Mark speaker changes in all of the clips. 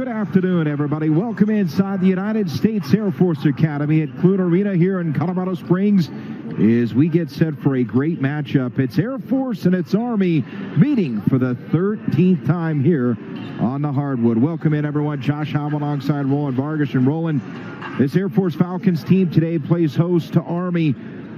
Speaker 1: Good afternoon, everybody. Welcome inside the United States Air Force Academy at Clune Arena here in Colorado Springs as we get set for a great matchup. It's Air Force and it's Army meeting for the 13th time here on the hardwood. Welcome in, everyone. Josh Howe alongside Roland Vargas. And Roland, this Air Force Falcons team today plays host to Army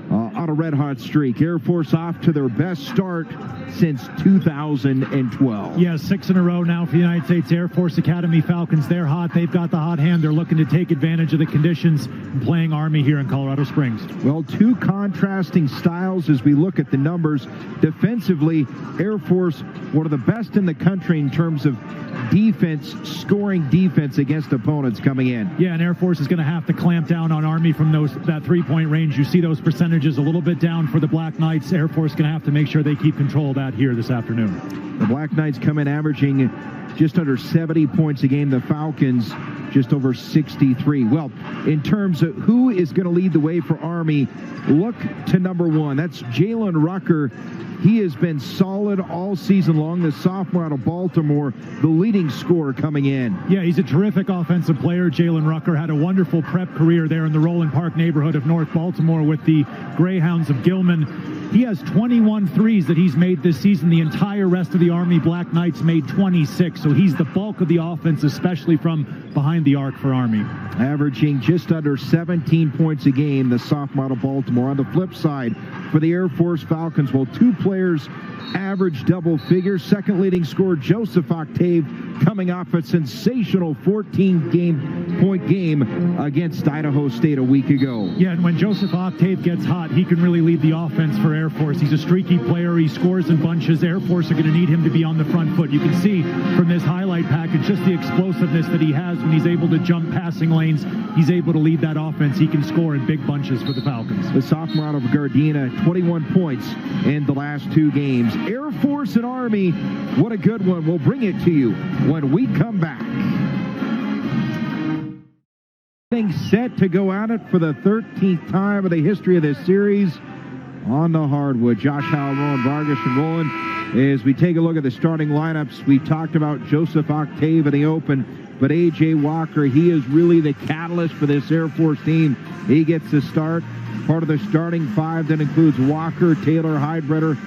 Speaker 1: on a red-hot streak. Air Force off to their best start since 2012.
Speaker 2: Yeah, 6 in a row now for the United States Air Force Academy Falcons. They're hot. They've got the hot hand. They're looking to take advantage of the conditions and playing Army here in Colorado Springs.
Speaker 1: Well, two contrasting styles as we look at the numbers. Defensively, Air Force, one of the best in the country in terms of defense, scoring defense against opponents coming in.
Speaker 2: Yeah, and Air Force is going to have to clamp down on Army from that three-point range. You see those percentages a little bit down for the Black Knights. Air Force going to have to make sure they keep control of that here this afternoon.
Speaker 1: The Black Knights come in averaging just under 70 points a game. The Falcons just over 63. Well, in terms of who is going to lead the way for Army, look to number one. That's Jalen Rucker. He has been solid all season long. The sophomore out of Baltimore, the leading scorer coming in.
Speaker 2: Yeah, he's a terrific offensive player. Jalen Rucker had a wonderful prep career there in the Roland Park neighborhood of North Baltimore with the Greyhounds of Gilman. He has 21 threes that he's made this season. The entire rest of the Army Black Knights made 26, so he's the bulk of the offense, especially from behind the arc for Army.
Speaker 1: Averaging just under 17 points a game, the sophomore out of Baltimore. On the flip side, for the Air Force Falcons, well, two players average double figures. Second leading scorer, Joseph Octave, coming off a sensational 14-point game against Idaho State a week ago.
Speaker 2: Yeah, and when Joseph Octave gets hot, he can really lead the offense for Air Force. He's a streaky player. He scores in bunches. Air Force are going to need him to be on the front foot. You can see from this highlight package just the explosiveness that he has when he's able to jump passing lanes. He's able to lead that offense. He can score in big bunches for the Falcons.
Speaker 1: The sophomore out of Gardena, 21 points in the last two games. Air Force and Army, what a good one. We'll bring it to you when we come back. Set to go at it for the 13th time of the history of this series on the hardwood. Josh Howe, Roland Vargas, and Roland, as we take a look at the starting lineups, we talked about Joseph Octave in the open, but A.J. Walker, he is really the catalyst for this Air Force team. He gets the start. Part of the starting five that includes Walker, Taylor, Heidbreder.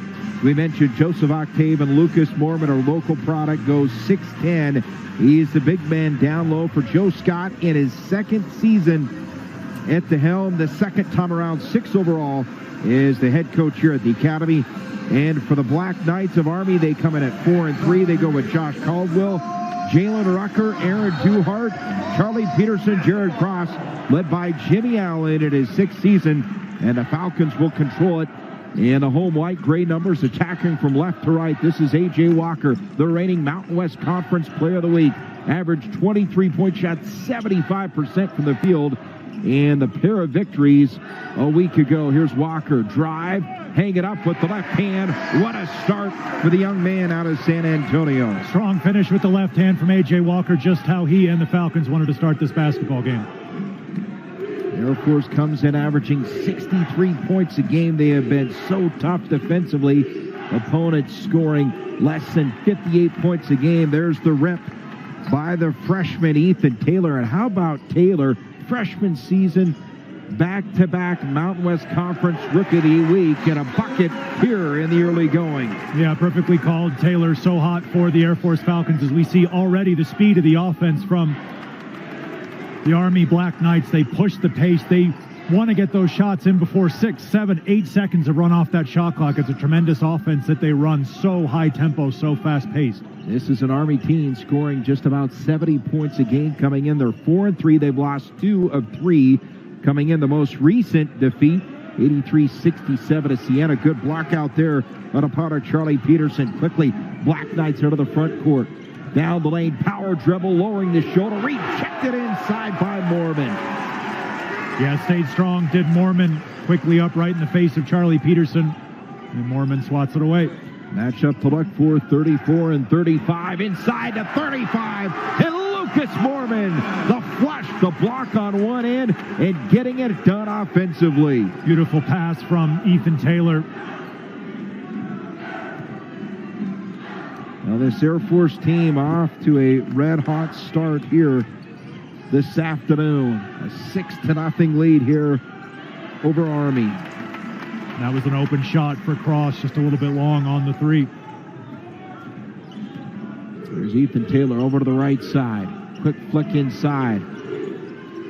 Speaker 1: We mentioned Joseph Octave and Lucas Mormon, our local product, goes 6'10". He's the big man down low for Joe Scott in his second season at the helm. The second time around, 6 overall, is the head coach here at the Academy. And for the Black Knights of Army, they come in at 4-3. They go with Josh Caldwell, Jalen Rucker, Aaron Duhart, Charlie Peterson, Jared Cross, led by Jimmy Allen in his 6th season. And the Falcons will control it. And the home white gray numbers attacking from left to right. This is A.J. Walker, the reigning Mountain West Conference Player of the Week. Averaged 23-point shots, 75% from the field. And the pair of victories a week ago. Here's Walker, drive, hang it up with the left hand. What a start for the young man out of San Antonio.
Speaker 2: Strong finish with the left hand from A.J. Walker, just how he and the Falcons wanted to start this basketball game.
Speaker 1: Air Force comes in averaging 63 points a game. They have been so tough defensively. Opponents scoring less than 58 points a game. There's the rep by the freshman Ethan Taylor. And how about Taylor? Freshman season, back-to-back Mountain West Conference Rookie of the Week and a bucket here in the early going.
Speaker 2: Yeah, perfectly called. Taylor so hot for the Air Force Falcons as we see already the speed of the offense from the Army Black Knights. They push the pace. They want to get those shots in before 6, 7, 8 seconds to run off that shot clock. It's a tremendous offense that they run, so high tempo, so fast paced.
Speaker 1: This is an Army team scoring just about 70 points a game coming in. They're 4-3. They've lost 2 of 3 coming in. The most recent defeat, 83-67 to Siena. Good block out there on a part of Charlie Peterson. Quickly, Black Knights out of the front court. Down the lane, power dribble, lowering the shoulder, rejected inside by Mormon.
Speaker 2: Yeah, stayed strong, did Mormon, quickly up right in the face of Charlie Peterson, and Mormon swats it away.
Speaker 1: Matchup to look for, 34 and 35, inside to 35, and Lucas Mormon, the flush, the block on one end, and getting it done offensively.
Speaker 2: Beautiful pass from Ethan Taylor.
Speaker 1: Now this Air Force team off to a red-hot start here this afternoon. A 6-0 lead here over Army.
Speaker 2: That was an open shot for Cross, just a little bit long on the three.
Speaker 1: There's Ethan Taylor over to the right side. Quick flick inside.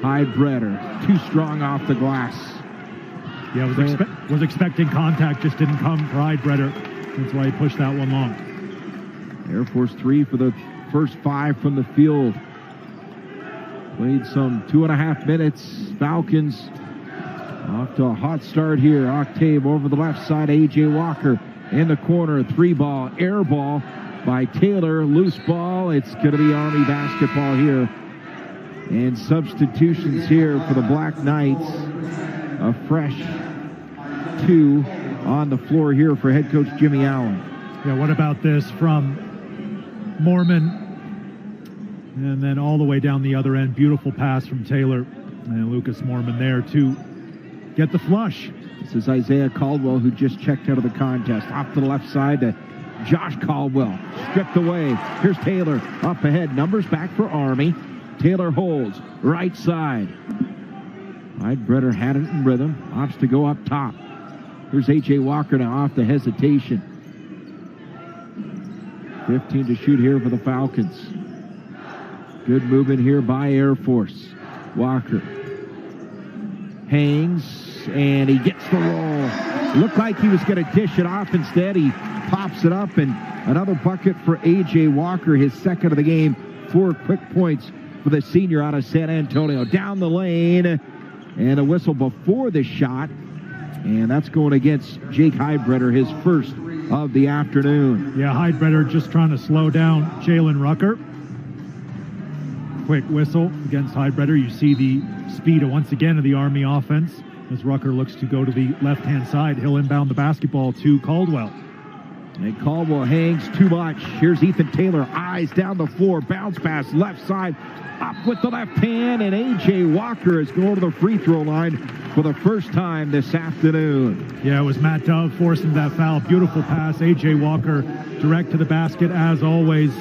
Speaker 1: Heidbreder, too strong off the glass.
Speaker 2: Yeah, was expecting contact, just didn't come for Heidbreder. That's why he pushed that one long.
Speaker 1: Air Force 3 for the first 5 from the field. Played some 2.5 minutes. Falcons off to a hot start here. Octave over the left side. A.J. Walker in the corner. 3-ball, air ball by Taylor. Loose ball. It's going to be Army basketball here. And substitutions here for the Black Knights. A fresh 2 on the floor here for head coach Jimmy Allen.
Speaker 2: Yeah, what about this from Mormon? And then all the way down the other end. Beautiful pass from Taylor and Lucas Mormon there to get the flush.
Speaker 1: This is Isaiah Caldwell, who just checked out of the contest. Off to the left side to Josh Caldwell. Stripped away. Here's Taylor up ahead. Numbers back for Army. Taylor holds. Right side. Heidbreder had it in rhythm. Opts to go up top. Here's A.J. Walker now off the hesitation. 15 to shoot here for the Falcons. Good movement here by Air Force. Walker hangs, and he gets the roll. Looked like he was going to dish it off. Instead, he pops it up, and another bucket for A.J. Walker, his second of the game. 4 quick points for the senior out of San Antonio. Down the lane, and a whistle before the shot, and that's going against Jake Heidbreder, his first of the afternoon.
Speaker 2: Yeah, Heidbreder just trying to slow down Jalen Rucker. Quick whistle against Heidbreder. You see the speed once again of the Army offense as Rucker looks to go to the left-hand side. He'll inbound the basketball to Caldwell.
Speaker 1: And Caldwell hangs too much. Here's Ethan Taylor, eyes down the floor, bounce pass left side, up with the left hand, and A.J. Walker is going to the free throw line for the first time this afternoon.
Speaker 2: Yeah, it was Matt Dove forcing that foul. Beautiful pass. A.J. Walker direct to the basket as always.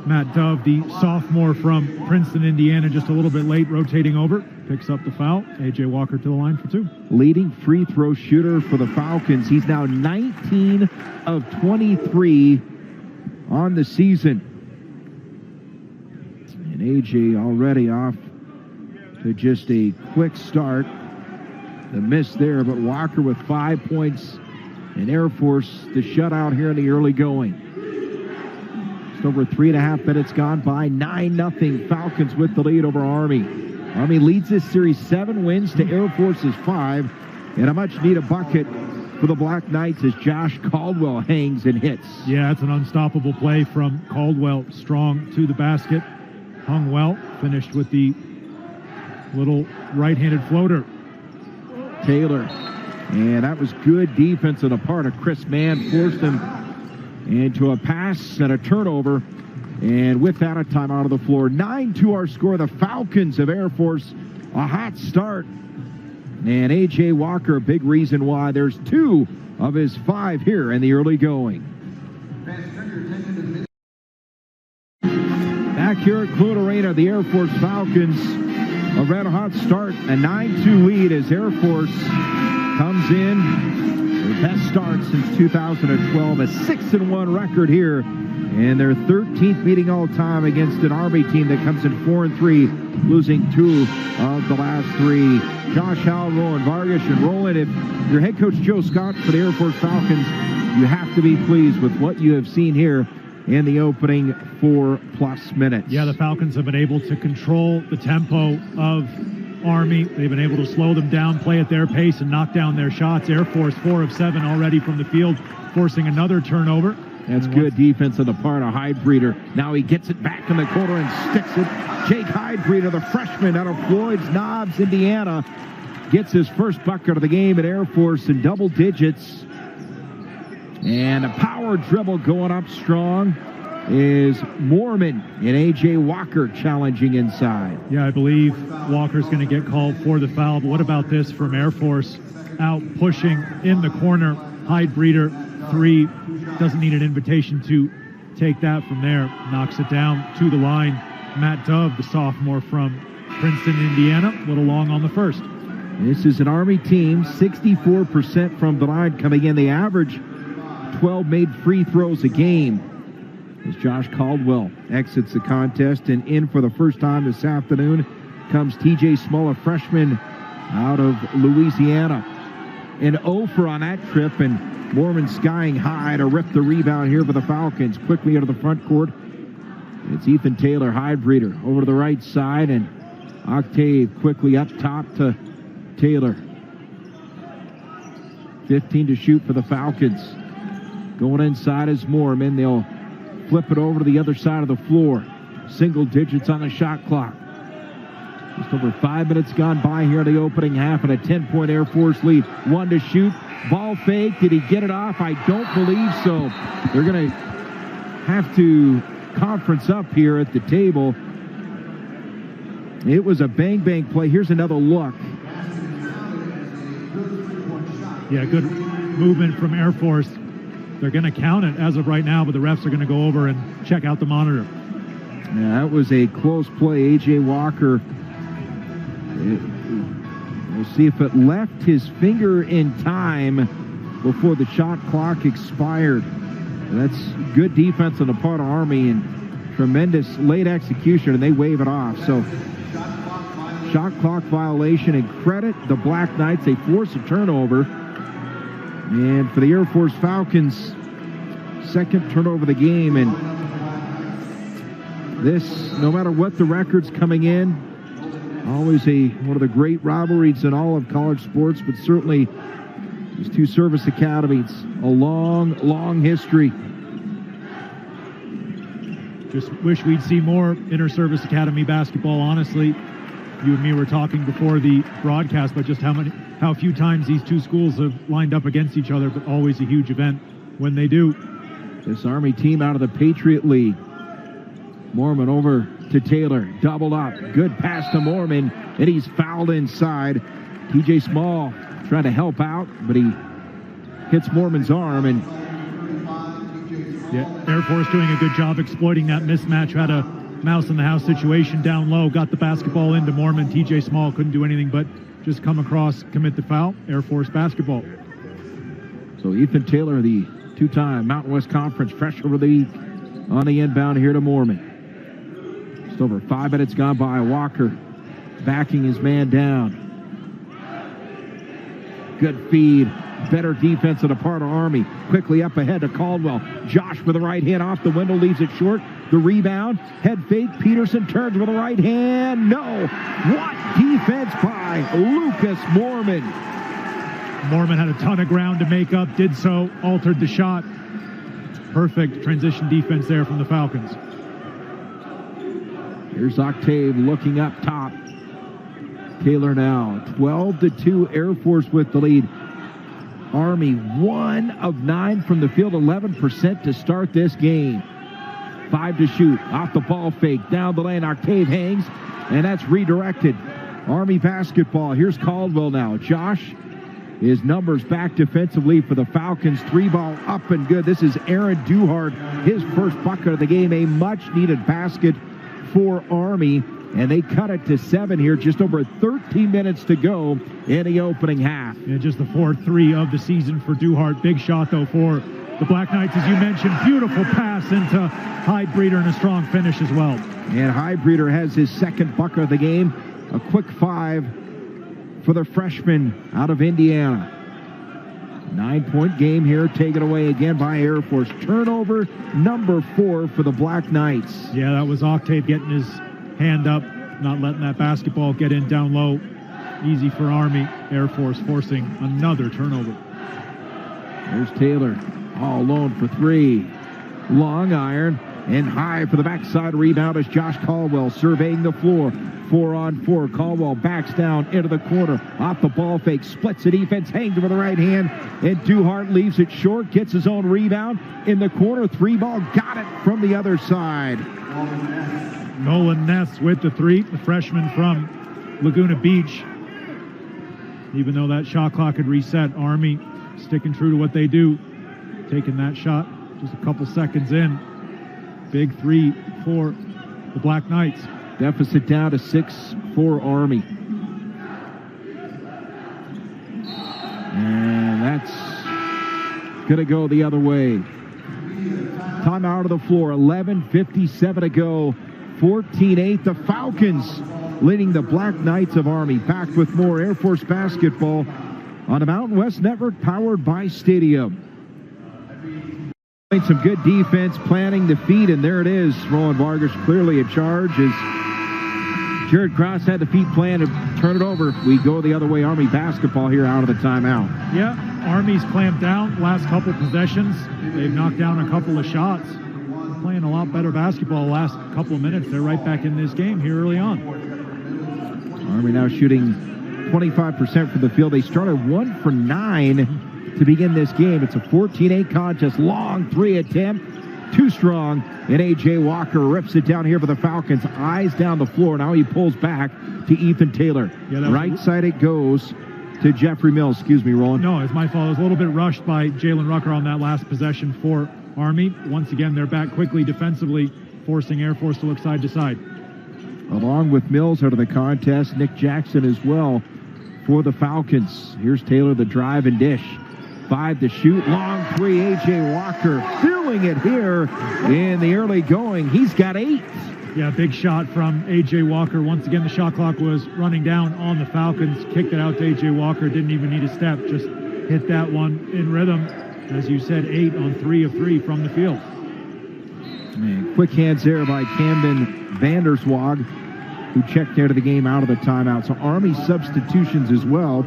Speaker 2: Matt Dove, the sophomore from Princeton, Indiana, just a little bit late, rotating over, picks up the foul. A.J. Walker to the line for 2.
Speaker 1: Leading free throw shooter for the Falcons. He's now 19 of 23 on the season. And A.J. already off to just a quick start. The miss there, but Walker with 5 points, and Air Force the shutout here in the early going. Over 3.5 minutes gone by. 9-0 Falcons with the lead over Army. Army leads this series 7 wins to Air Force's 5, and a much needed bucket for the Black Knights as Josh Caldwell hangs and hits.
Speaker 2: Yeah, it's an unstoppable play from Caldwell. Strong to the basket. Hung well. Finished with the little right-handed floater.
Speaker 1: Taylor. And that was good defense on the part of Chris Mann. Forced him into a pass and a turnover. And with that, a timeout of the floor. 9-2 our score. The Falcons of Air Force, a hot start. And A.J. Walker, a big reason why. There's 2 of his 5 here in the early going. Back here at Clune Arena, the Air Force Falcons, a red-hot start. A 9-2 lead as Air Force comes in. Their best start since 2012, a 6-1 record here, and their 13th meeting all time against an Army team that comes in 4-3, losing 2 of the last 3. Josh Howell, Roland Vargas, and Roland, if you're head coach Joe Scott for the Air Force Falcons, you have to be pleased with what you have seen here in the opening 4+ minutes.
Speaker 2: Yeah, the Falcons have been able to control the tempo of Army. They've been able to slow them down, play at their pace, and knock down their shots. Air Force 4 of 7 already from the field, forcing another turnover.
Speaker 1: That's good defense on the part of Heidbreder. Now he gets it back in the corner and sticks it. Jake Heidbreder, the freshman out of Floyd's Knobs, Indiana, gets his first bucket of the game at Air Force in double digits. And a power dribble going up strong is Mormon, and A.J. Walker challenging inside.
Speaker 2: Yeah, I believe Walker's going to get called for the foul. But what about this from Air Force? Out pushing in the corner. Heidbreder, 3. Doesn't need an invitation to take that from there. Knocks it down to the line. Matt Dove, the sophomore from Princeton, Indiana, a little long on the first.
Speaker 1: This is an Army team, 64% from the line coming in. They average 12 made free throws a game. As Josh Caldwell exits the contest, and in for the first time this afternoon comes TJ Small, a freshman out of Louisiana. An offer on that trip, and Mormon skying high to rip the rebound here for the Falcons. Quickly into the front court. It's Ethan Taylor, Highbreeder, over to the right side, and Octave quickly up top to Taylor. 15 to shoot for the Falcons. Going inside is Mormon. They'll flip it over to the other side of the floor. Single digits on the shot clock. Just over 5 minutes gone by here in the opening half, and a 10-point Air Force lead. One to shoot. Ball fake. Did he get it off? I don't believe so. They're going to have to conference up here at the table. It was a bang-bang play. Here's another look.
Speaker 2: Yeah, good movement from Air Force. They're going to count it as of right now, but the refs are going to go over and check out the monitor.
Speaker 1: Yeah, that was a close play. A.J. Walker, we'll see if it left his finger in time before the shot clock expired. That's good defense on the part of Army and tremendous late execution, and they wave it off. So shot clock violation, and credit the Black Knights. They force a turnover. And for the Air Force Falcons, second turnover of the game. And this, no matter what the record's coming in, always one of the great rivalries in all of college sports, but certainly these two service academies, a long, long history.
Speaker 2: Just wish we'd see more inter-service academy basketball, honestly. You and me were talking before the broadcast, but just how few times these two schools have lined up against each other, but always a huge event when they do.
Speaker 1: This Army team out of the Patriot League. Mormon over to Taylor, doubled up. Good pass to Mormon, and he's fouled inside. TJ Small trying to help out, but he hits Mormon's arm. And
Speaker 2: yeah, Air Force doing a good job exploiting that mismatch. Had a mouse in the house situation down low, got the basketball into Mormon. TJ Small couldn't do anything but just come across, commit the foul. Air Force basketball.
Speaker 1: So Ethan Taylor, the two-time Mountain West Conference freshman of the week, on the inbound here to Mormon. Just over 5 minutes gone by. Walker backing his man down. Good feed. Better defense on the part of Army. Quickly up ahead to Caldwell. Josh with the right hand off the window, leaves it short. The rebound, head fake. Peterson turns with the right hand. No. What defense by Lucas Mormon.
Speaker 2: Mormon had a ton of ground to make up, did so, altered the shot. Perfect transition defense there from the Falcons.
Speaker 1: Here's Octave looking up top. Taylor now 12-2, Air Force with the lead. Army 1 of 9 from the field, 11% to start this game. 5 to shoot, off the ball fake, down the lane. Octave hangs, and that's redirected. Army basketball. Here's Caldwell now. Josh, his numbers back defensively for the Falcons. 3-ball up and good. This is Aaron Duhart, his first bucket of the game. A much-needed basket for Army, and they cut it to 7 here. Just over 13 minutes to go in the opening half.
Speaker 2: Yeah, just the 4-3 of the season for Duhart. Big shot, though, for the Black Knights, as you mentioned. Beautiful pass into Highbreeder and a strong finish as well.
Speaker 1: And Highbreeder has his second bucket of the game. A quick 5 for the freshman out of Indiana. 9-point game here, taken away again by Air Force. Turnover number 4 for the Black Knights.
Speaker 2: Yeah, that was Octave getting his hand up, not letting that basketball get in down low. Easy for Army. Air Force forcing another turnover.
Speaker 1: There's Taylor, all alone for 3. Long iron and high for the backside rebound as Josh Caldwell surveying the floor. 4-on-4. Caldwell backs down into the corner. Off the ball fake. Splits the defense. Hangs with the right hand. And Duhart leaves it short. Gets his own rebound. In the corner. 3-ball. Got it from the other side.
Speaker 2: Nolan Ness with the 3. The freshman from Laguna Beach. Even though that shot clock had reset, Army sticking true to what they do. Taking that shot just a couple seconds in. Big three for the Black Knights.
Speaker 1: Deficit down to 6 for Army. And that's going to go the other way. Timeout of the floor, 11:57 to go, 14-8. The Falcons leading the Black Knights of Army. Back with more Air Force basketball on the Mountain West Network, powered by Stadium. Some good defense, planting the feet, and there it is. Roland Vargas clearly in charge as Jared Cross had the feet planned to turn it over. We go the other way. Army basketball here out of the timeout.
Speaker 2: Yeah, Army's clamped down last couple possessions. They've knocked down a couple of shots. Playing a lot better basketball the last couple of minutes. They're right back in this game here early on.
Speaker 1: Army now shooting 25% from the field. They started 1 for 9 to begin this game. It's a 14-8 contest. Long three attempt. Too strong. And A.J. Walker rips it down here for the Falcons. Eyes down the floor. Now he pulls back to Ethan Taylor. Yeah, right side it goes to Jeffrey Mills. Excuse me, Roland.
Speaker 2: No, it's my fault. I was a little bit rushed by Jalen Rucker on that last possession for Army. Once again, they're back quickly defensively, forcing Air Force to look side to side.
Speaker 1: Along with Mills out of the contest, Nick Jackson as well for the Falcons. Here's Taylor, the drive and dish. 5 to shoot. Long three. A.J. Walker filling it here in the early going. He's got 8.
Speaker 2: Yeah, big shot from A.J. Walker. Once again, the shot clock was running down on the Falcons. Kicked it out to A.J. Walker. Didn't even need a step. Just hit that one in rhythm. As you said, 8 on 3 of 3 from the field.
Speaker 1: Man, quick hands there by Camden Vanderswag, who checked out of the game out of the timeout. So Army substitutions as well.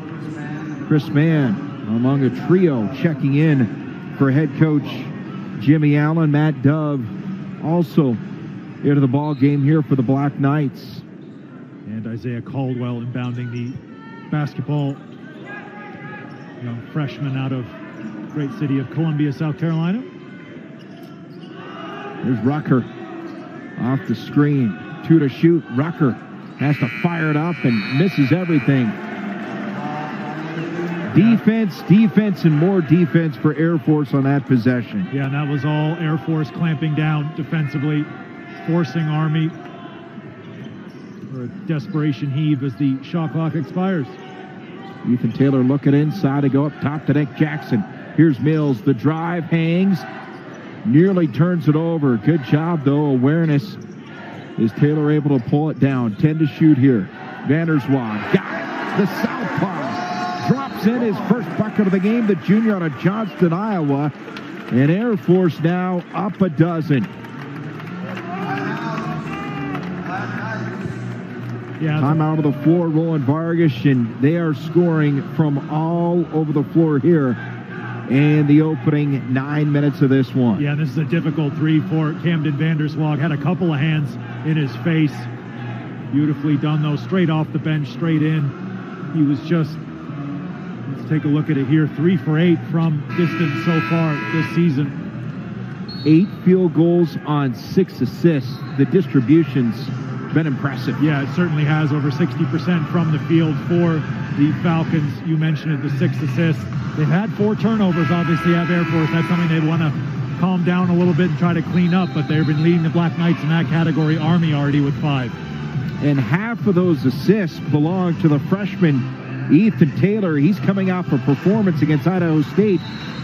Speaker 1: Chris Mann among a trio checking in for head coach Jimmy Allen. Matt Dove also into the ball game here for the Black Knights.
Speaker 2: And Isaiah Caldwell inbounding the basketball. Young freshman out of great city of Columbia, South Carolina.
Speaker 1: There's Rucker off the screen. 2 to shoot. Rucker has to fire it up and misses everything. Defense, and more defense for Air Force on that possession.
Speaker 2: Yeah, and that was all Air Force clamping down defensively, forcing Army for a desperation heave as the shot clock expires.
Speaker 1: Ethan Taylor looking inside to go up top to Nick Jackson. Here's Mills. The drive hangs. Nearly turns it over. Good job, though. Awareness. Is Taylor able to pull it down? 10 to shoot here. Vanderswag got it. The southpaw drops in his first bucket of the game. The junior out of Johnston, Iowa. And Air Force now up a dozen.
Speaker 2: Yeah,
Speaker 1: Timeout of the floor, Roland Vargas, and they are scoring from all over the floor here in the opening 9 minutes of this one.
Speaker 2: Yeah, this is a difficult three for Camden Vanderswag. Had a couple of hands in his face. Beautifully done, though. Straight off the bench, straight in. He was just, let's take a look at it here. 3 for 8 from distance so far this season.
Speaker 1: 8 field goals on 6 assists. The distribution's been impressive.
Speaker 2: Yeah, it certainly has. Over 60% from the field for the Falcons. You mentioned it, the 6 assists. They've had 4 turnovers, obviously, at Air Force. That's something they'd want to calm down a little bit and try to clean up, but they've been leading the Black Knights in that category. Army already with 5.
Speaker 1: And half of those assists belong to the freshman Ethan Taylor. He's coming off a performance against Idaho State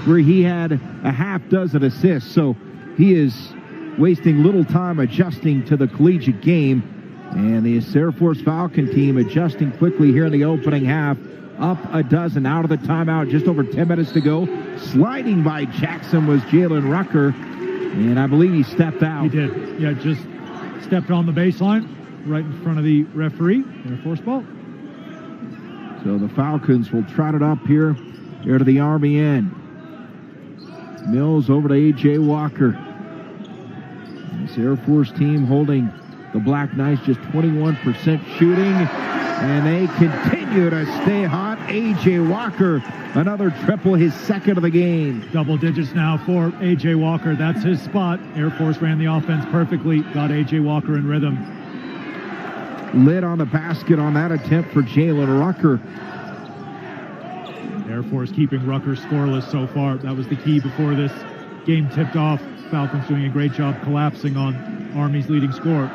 Speaker 1: where he had a half dozen assists. So he is wasting little time adjusting to the collegiate game. And the Air Force Falcon team adjusting quickly here in the opening half. Up a dozen out of the timeout. Just over 10 minutes to go. Sliding by Jackson was Jalen Rucker. And I believe he stepped out.
Speaker 2: He did. Yeah, just stepped on the baseline right in front of the referee. Air Force ball.
Speaker 1: So the Falcons will trot it up here to the Army end. Mills over to A.J. Walker. This Air Force team holding the Black Knights just 21% shooting, and they continue to stay hot. A.J. Walker, another triple, his second of the game.
Speaker 2: Double digits now for A.J. Walker. That's his spot. Air Force ran the offense perfectly, got A.J. Walker in rhythm.
Speaker 1: Lid on the basket on that attempt for Jalen Rucker.
Speaker 2: Air Force keeping Rucker scoreless so far. That was the key before this game tipped off. Falcons doing a great job collapsing on Army's leading scorer.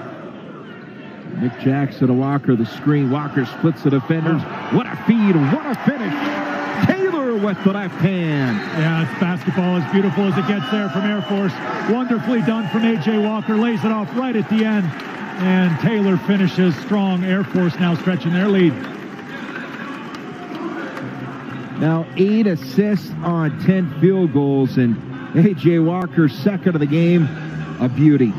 Speaker 1: Nick Jackson to Walker, the screen. Walker splits the defenders. What a feed, what a finish. Taylor with the left hand.
Speaker 2: Yeah, it's basketball as beautiful as it gets there from Air Force. Wonderfully done from A.J. Walker. Lays it off right at the end. And Taylor finishes strong. Air Force now stretching their lead.
Speaker 1: Now 8 assists on 10 field goals, and A.J. Walker, second of the game, a beauty.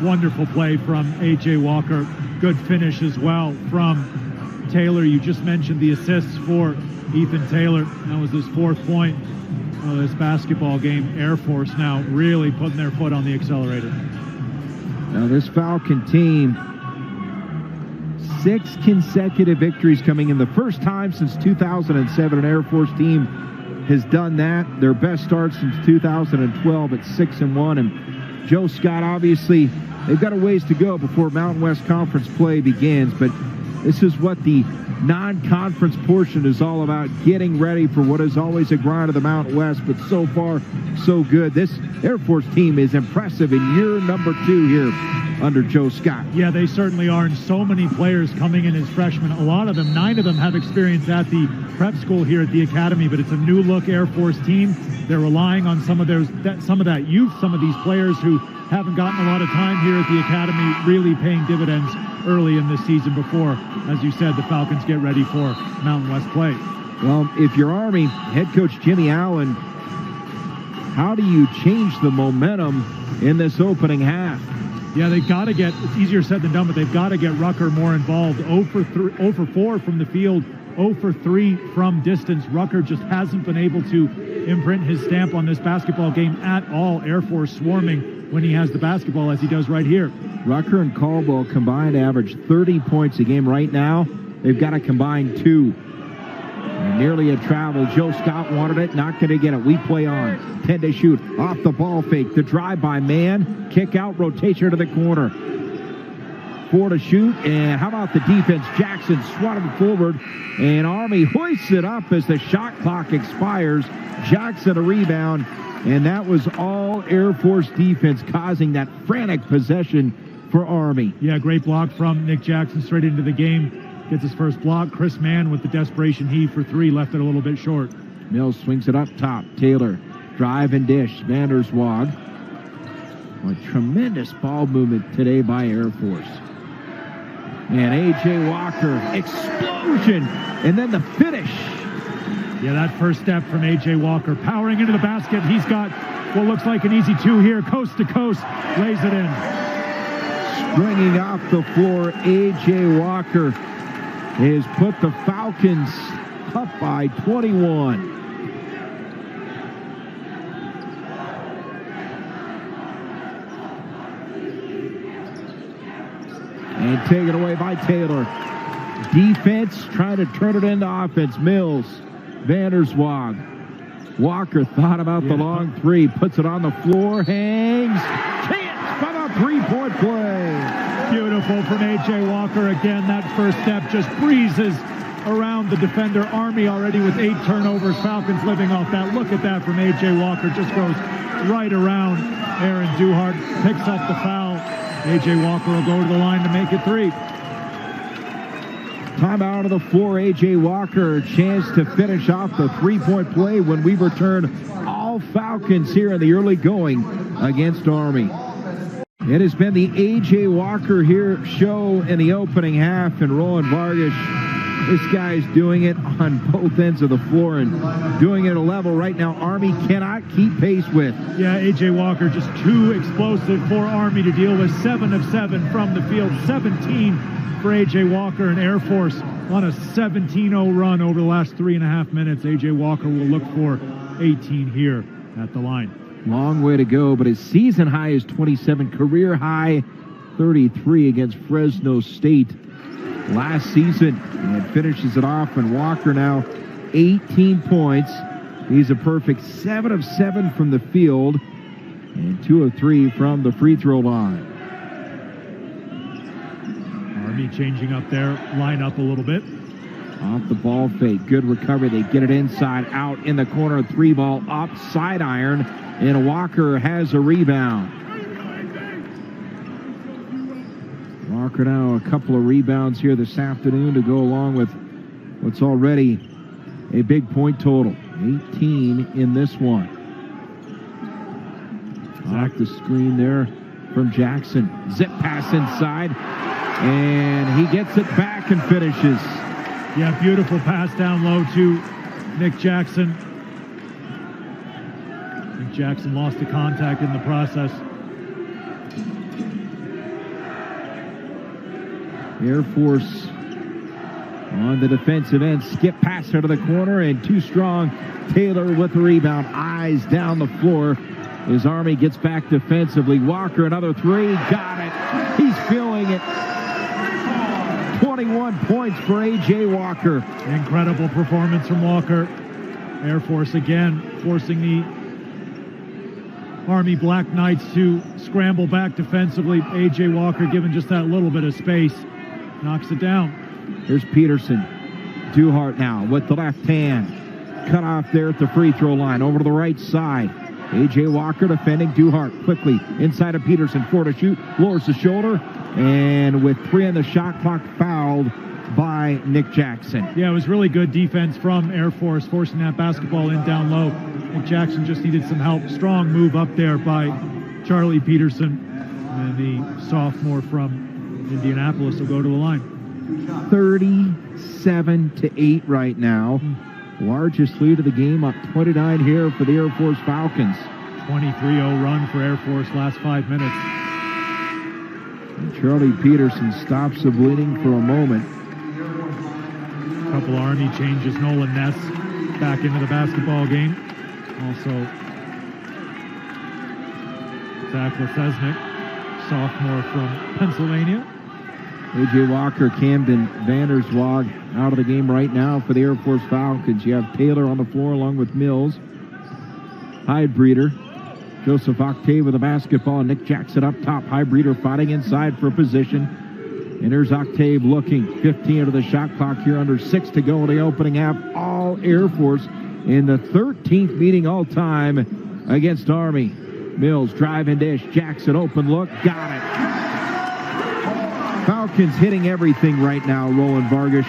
Speaker 2: Wonderful play from A.J. Walker. Good finish as well from Taylor. You just mentioned the assists for Ethan Taylor. That was his 4th point of this basketball game. Air Force now really putting their foot on the accelerator.
Speaker 1: Now this Falcon team, 6 consecutive victories coming in. The first time since 2007 an Air Force team has done that. Their best start since 2012 at 6-1. And Joe Scott, obviously, they've got a ways to go before Mountain West Conference play begins, but this is what the non-conference portion is all about, getting ready for what is always a grind of the Mountain West, but so far, so good. This Air Force team is impressive in year number 2 here under Joe Scott.
Speaker 2: Yeah, they certainly are, and so many players coming in as freshmen. A lot of them, 9 of them, have experience at the prep school here at the academy, but it's a new-look Air Force team. They're relying on some of that youth, some of these players who haven't gotten a lot of time here at the academy, really paying dividends early in this season before, as you said, the Falcons get ready for Mountain West play.
Speaker 1: Well, if you're Army, head coach Jimmy Allen, how do you change the momentum in this opening half?
Speaker 2: Yeah, they've got to get, it's easier said than done, but they've got to get Rucker more involved. 0 for 4 from the field, 0 for 3 from distance. Rucker just hasn't been able to imprint his stamp on this basketball game at all. Air Force swarming when he has the basketball, as he does right here.
Speaker 1: Rucker and Caldwell combined average 30 points a game. Right now, they've got a combined 2. Nearly a travel. Joe Scott wanted it, not going to get it. We play on. 10 to shoot. Off the ball fake. The drive by man. Kick out, rotation to the corner. 4 to shoot. And how about the defense? Jackson swatted forward. And Army hoists it up as the shot clock expires. Jackson a rebound. And that was all Air Force defense causing that frantic possession for Army.
Speaker 2: Yeah, great block from Nick Jackson straight into the game. Gets his first block. Chris Mann with the desperation heave for 3, left it a little bit short.
Speaker 1: Mills swings it up top. Taylor, drive and dish. Vanderswag. A tremendous ball movement today by Air Force. And A.J. Walker, explosion, and then the finish.
Speaker 2: Yeah, that first step from A.J. Walker, powering into the basket. He's got what looks like an easy 2 here, coast to coast, lays it in.
Speaker 1: Springing off the floor, A.J. Walker has put the Falcons up by 21. And taken away by Taylor. Defense trying to turn it into offense. Mills, Vanderswag. Walker thought about the long 3, puts it on the floor, hangs. Chance for the 3-point play.
Speaker 2: Beautiful from A.J. Walker. Again, that first step just breezes around the defender. Army already with 8 turnovers. Falcons living off that. Look at that from A.J. Walker. Just goes right around Aaron Duhart. Picks up the foul. A.J. Walker will go to the line to make it 3.
Speaker 1: Timeout on the floor. A.J. Walker, a chance to finish off the 3-point play when we return all Falcons here in the early going against Army. It has been the A.J. Walker here show in the opening half, and Roland Vargas, this guy's doing it on both ends of the floor and doing it at a level right now Army cannot keep pace with.
Speaker 2: Yeah, A.J. Walker just too explosive for Army to deal with. 7 of 7 from the field, 17 for A.J. Walker, and Air Force on a 17-0 run over the last 3.5 minutes. A.J. Walker will look for 18 here at the line.
Speaker 1: Long way to go, but his season high is 27, career high 33 against Fresno State last season. And finishes it off, and Walker now 18 points. He's a perfect 7 of 7 from the field and 2 of 3 from the free throw line.
Speaker 2: Army changing up their lineup a little bit.
Speaker 1: Off the ball fake, good recovery. They get it inside, out in the corner, 3 ball up, side iron. And Walker has a rebound. Walker now a couple of rebounds here this afternoon to go along with what's already a big point total. 18 in this one. Off the screen there from Jackson. Zip pass inside. And he gets it back and finishes.
Speaker 2: Yeah, beautiful pass down low to Nick Jackson. Nick Jackson lost the contact in the process.
Speaker 1: Air Force on the defensive end. Skip pass out of the corner and too strong. Taylor with the rebound. Eyes down the floor as Army gets back defensively. Walker, another three. Got it. He's feeling it. 21 points for A.J. Walker.
Speaker 2: Incredible performance from Walker. Air Force again forcing the Army Black Knights to scramble back defensively. A.J. Walker given just that little bit of space. Knocks it down.
Speaker 1: Here's Peterson. Duhart now with the left hand. Cut off there at the free throw line. Over to the right side. A.J. Walker defending. Duhart quickly inside of Peterson. 4 to shoot. Lowers the shoulder. And with 3 on the shot clock, fouled by Nick Jackson.
Speaker 2: Yeah, it was really good defense from Air Force, forcing that basketball in down low. Nick Jackson just needed some help. Strong move up there by Charlie Peterson. And the sophomore from Indianapolis will go to the line.
Speaker 1: 37 to 8 right now. Largest lead of the game, up 29 here for the Air Force Falcons.
Speaker 2: 23-0 run for Air Force last 5 minutes.
Speaker 1: And Charlie Peterson stops the bleeding for a moment.
Speaker 2: A couple Army changes. Nolan Ness back into the basketball game. Also, Zach Lesesnik, sophomore from Pennsylvania.
Speaker 1: A.J. Walker, Camden Vanderswag out of the game right now for the Air Force Falcons. You have Taylor on the floor along with Mills. Hydebreeder. Joseph Octave with the basketball. Nick Jackson up top. Hydebreeder fighting inside for position. And there's Octave looking. 15 of the shot clock here, under 6 to go in the opening half. All Air Force in the 13th meeting all time against Army. Mills driving dish. Jackson open look. Got it. Falcons hitting everything right now, Roland Vargas.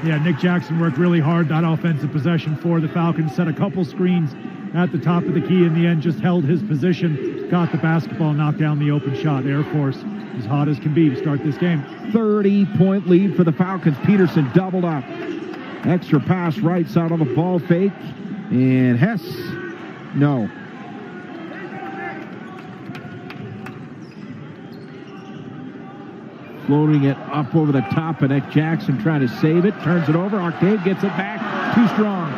Speaker 2: Yeah, Nick Jackson worked really hard that offensive possession for the Falcons. Set a couple screens at the top of the key. In the end, just held his position, got the basketball, knocked down the open shot. Air Force as hot as can be to start this game.
Speaker 1: 30-point lead for the Falcons. Peterson doubled up. Extra pass right side on the ball fake. And Hess, no. Floating it up over the top, and Nick Jackson trying to save it. Turns it over. Octave gets it back. Too strong.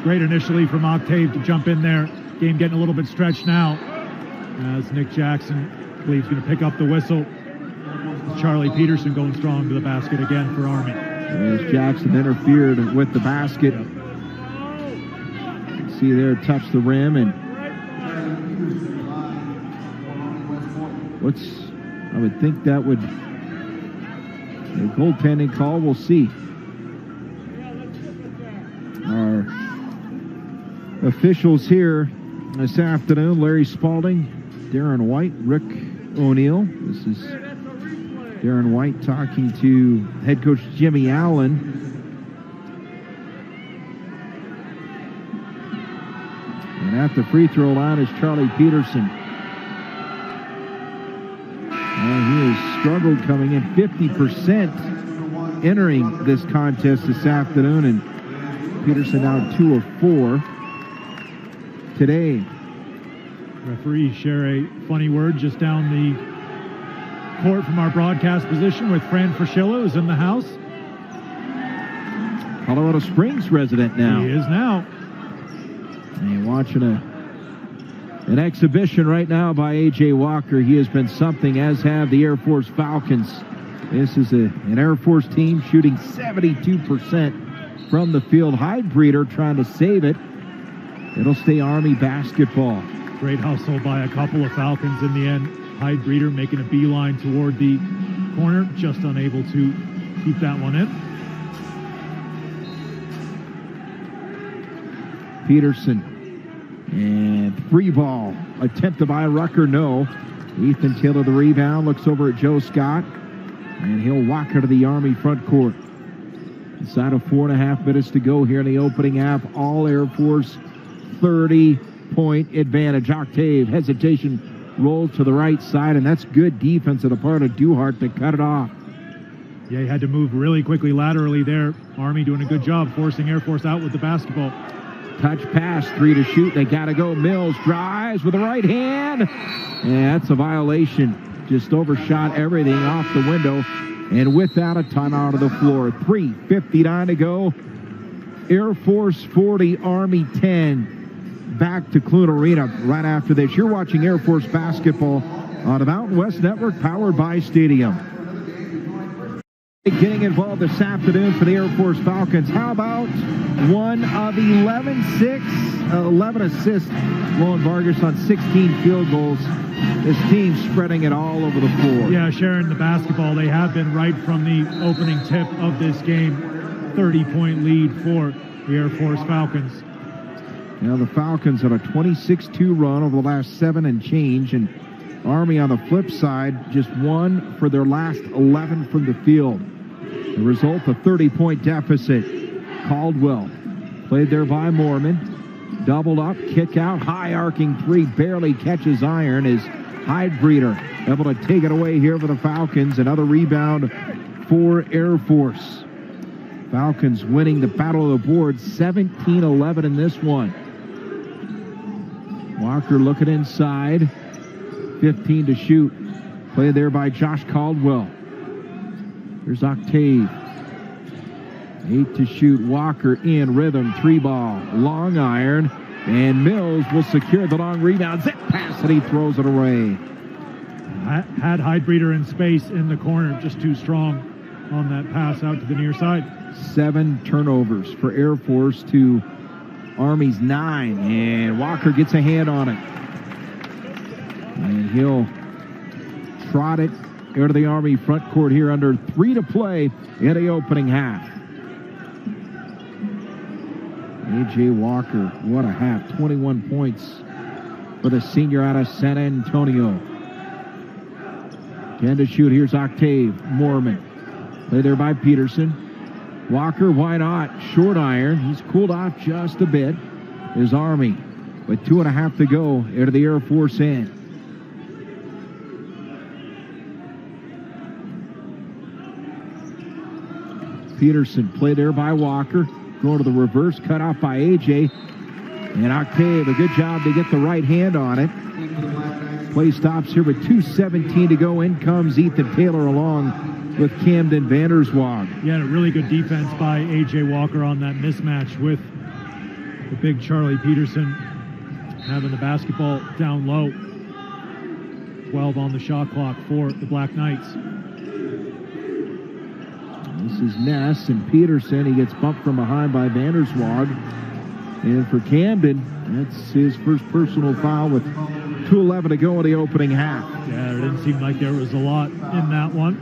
Speaker 2: Great initially from Octave to jump in there. Game getting a little bit stretched now as Nick Jackson believes going to pick up the whistle. Charlie Peterson going strong to the basket again for Army.
Speaker 1: As Jackson interfered with the basket. See there, touch the rim, and I would think that would a goaltending call. We'll see. Our officials here this afternoon: Larry Spalding, Darren White, Rick O'Neill. This is Darren White talking to head coach Jimmy Allen. And at the free throw line is Charlie Peterson. He has struggled coming in. 50% entering this contest this afternoon, and Peterson now 2 of 4 today.
Speaker 2: Referees share a funny word just down the court from our broadcast position with Fran Fraschilla, who's in the house.
Speaker 1: Colorado Springs resident now.
Speaker 2: He is now.
Speaker 1: And you're watching an exhibition right now by A.J. Walker. He has been something, as have the Air Force Falcons. This is an Air Force team shooting 72% from the field. Hydebreeder trying to save it. It'll stay Army basketball.
Speaker 2: Great hustle by a couple of Falcons in the end. Hydebreeder making a beeline toward the corner, just unable to keep that one in.
Speaker 1: Peterson And 3 ball. Attempted by Rucker, no. Ethan Taylor the rebound, looks over at Joe Scott, and he'll walk her to the Army front court. Inside of 4.5 minutes to go here in the opening half. All Air Force 30-point advantage. Octave, hesitation, rolls to the right side, and that's good defense on the part of Duhart to cut it off.
Speaker 2: Yeah, he had to move really quickly laterally there. Army doing a good job forcing Air Force out with the basketball.
Speaker 1: Touch pass, 3 to shoot. They got to go. Mills drives with the right hand. And that's a violation. Just overshot everything off the window. And without a timeout of the floor. 3:59 to go. Air Force 40, Army 10. Back to Clune Arena right after this. You're watching Air Force basketball on the Mountain West Network, powered by Stadium. Getting involved this afternoon for the Air Force Falcons. How about one of 11 assists? Lowen Vargas on 16 field goals. This team spreading it all over the floor.
Speaker 2: Yeah, sharing the basketball. They have been right from the opening tip of this game. 30-point lead for the Air Force Falcons.
Speaker 1: Now the Falcons on a 26-2 run over the last 7 and change, and Army on the flip side just 1 for their last 11 from the field. The result, a 30-point deficit. Caldwell played there by Mormon. Doubled up, kick out, high arcing 3, barely catches iron as Heidbreeder able to take it away here for the Falcons. Another rebound for Air Force. Falcons winning the battle of the boards, 17-11 in this one. Walker looking inside, 15 to shoot. Played there by Josh Caldwell. There's Octave. 8 to shoot. Walker in rhythm. 3 ball. Long iron. And Mills will secure the long rebound. Zip pass, and he throws it away.
Speaker 2: Had Heidbreeder in space in the corner. Just too strong on that pass out to the near side.
Speaker 1: 7 turnovers for Air Force to Army's 9. And Walker gets a hand on it. And he'll trot it out of the Army front court here under 3 to play in the opening half. A.J. Walker, what a half. 21 points for the senior out of San Antonio. 10 to shoot. Here's Octave. Mormon. Play there by Peterson. Walker, why not? Short iron. He's cooled off just a bit. His Army. With 2.5 to go into the Air Force end. Peterson, play there by Walker. Going to the reverse, cut off by A.J. And Octave, a good job to get the right hand on it. Play stops here with 2:17 to go. In comes Ethan Taylor along with Camden Vanderswag.
Speaker 2: Yeah, a really good defense by A.J. Walker on that mismatch with the big Charlie Peterson having the basketball down low. 12 on the shot clock for the Black Knights.
Speaker 1: This is Ness and Peterson. He gets bumped from behind by Vanderswag. And for Camden, that's his first personal foul with 2:11 to go in the opening half.
Speaker 2: Yeah, it didn't seem like there was a lot in that one.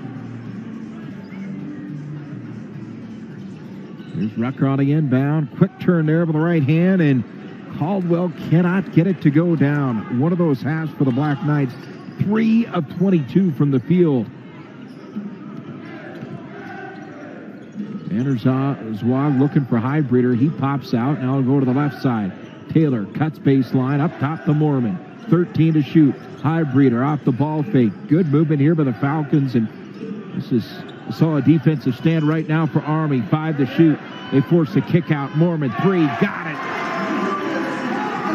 Speaker 1: There's Rucker on the inbound. Quick turn there with the right hand, and Caldwell cannot get it to go down. One of those halves for the Black Knights. 3 of 22 from the field. Vanderswag looking for Heidbreeder. He pops out. Now he'll go to the left side. Taylor cuts baseline. Up top to Mormon. 13 to shoot. Heidbreeder off the ball fake. Good movement here by the Falcons. And this is a solid defensive stand right now for Army. 5 to shoot. They force a kick out. Mormon 3. Got it.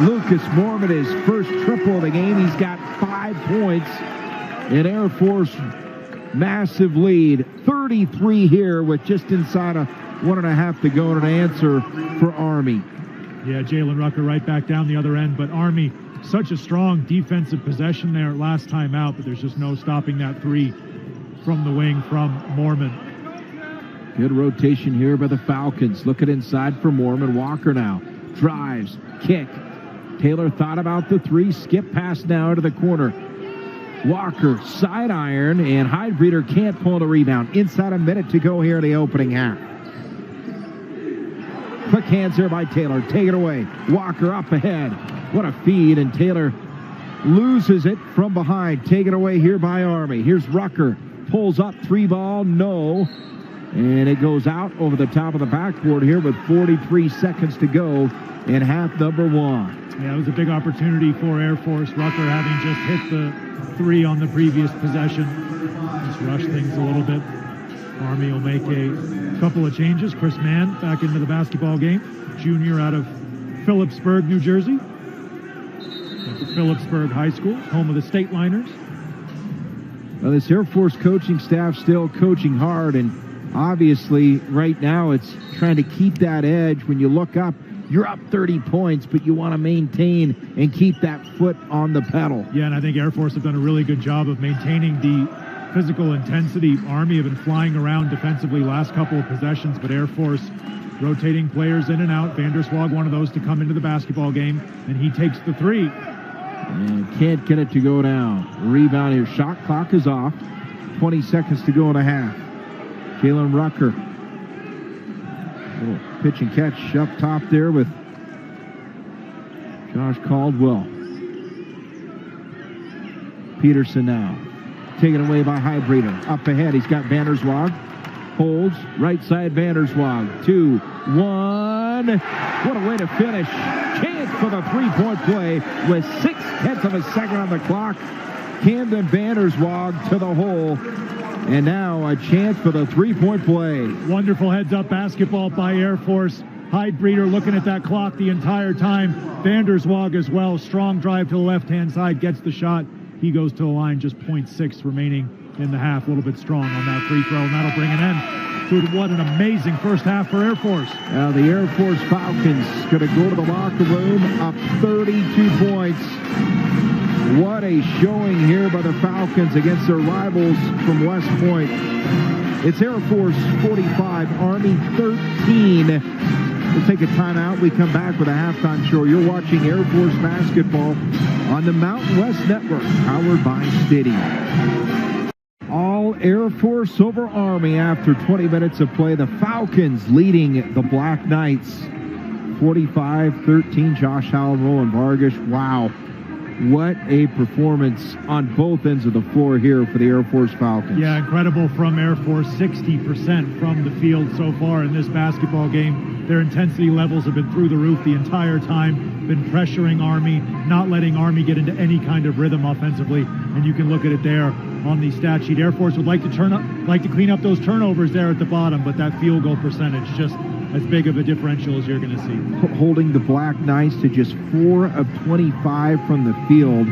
Speaker 1: Lucas Mormon, his first triple of the game. He's got 5 points. And Air Force massive lead. 33 here with just inside of 1.5 to go, and an answer for Army.
Speaker 2: Yeah, Jalen Rucker right back down the other end, but Army, such a strong defensive possession there last time out, but there's just no stopping that 3 from the wing from Mormon.
Speaker 1: Good rotation here by the Falcons. Looking inside for Mormon. Walker now drives, kick. Taylor thought about the 3, skip pass now to the corner. Walker, side iron, and Heidbreeder can't pull the rebound. Inside a minute to go here in the opening half. Quick hands there by Taylor. Take it away. Walker up ahead. What a feed, and Taylor loses it from behind. Taken away here by Army. Here's Rucker. Pulls up, 3-ball, no. And it goes out over the top of the backboard here with 43 seconds to go in half number 1.
Speaker 2: Yeah, it was a big opportunity for Air Force. Rucker having just hit the 3 on the previous possession. Just rushed things a little bit. Army will make a couple of changes. Chris Mann back into the basketball game. Junior out of Phillipsburg, New Jersey. Went to Phillipsburg High School, home of the State Liners.
Speaker 1: Well, this Air Force coaching staff still coaching hard, and obviously right now it's trying to keep that edge. When you look up, you're up 30 points, but you want to maintain and keep that foot on the pedal.
Speaker 2: Yeah, and I think Air Force have done a really good job of maintaining the physical intensity. Army have been flying around defensively last couple of possessions, but Air Force rotating players in and out. Vanderswag, one of those to come into the basketball game, and he takes the 3.
Speaker 1: And can't get it to go down. Rebound here. Shot clock is off. 20 seconds to go in a half. Jalen Rucker. Little pitch and catch up top there with Josh Caldwell. Peterson now. Taken away by Highbreeder. Up ahead, he's got Vanderswag. Holds. Right side, Vanderswag. 2, 1. What a way to finish. Chance for the three-point play with 0.6 of a second on the clock. Camden Vanderswag to the hole. And now a chance for the three-point play.
Speaker 2: Wonderful heads-up basketball by Air Force. Highbreeder looking at that clock the entire time. Vanderswag as well. Strong drive to the left-hand side. Gets the shot. He goes to the line. Just 0.6 remaining in the half. A little bit strong on that free throw. And that'll bring an end to what an amazing first half for Air Force.
Speaker 1: Now the Air Force Falcons going to go to the locker room up 32 points. What a showing here by the Falcons against their rivals from West Point. It's Air Force 45, Army 13. We'll take a timeout. We come back with a halftime show. You're watching Air Force basketball on the Mountain West Network, powered by Stadium. All Air Force over Army after 20 minutes of play. The Falcons leading the Black Knights 45-13. Josh Howell, Roland Vargas. Wow. What a performance on both ends of the floor here for the Air Force Falcons.
Speaker 2: Yeah, incredible from Air Force. 60% from the field so far in this basketball game. Their intensity levels have been through the roof the entire time, been pressuring Army, not letting Army get into any kind of rhythm offensively, and you can look at it there on the stat sheet. Air Force would like to clean up those turnovers there at the bottom, but that field goal percentage just as big of a differential as you're going to see.
Speaker 1: Holding the Black Knights to just 4 of 25 from the field,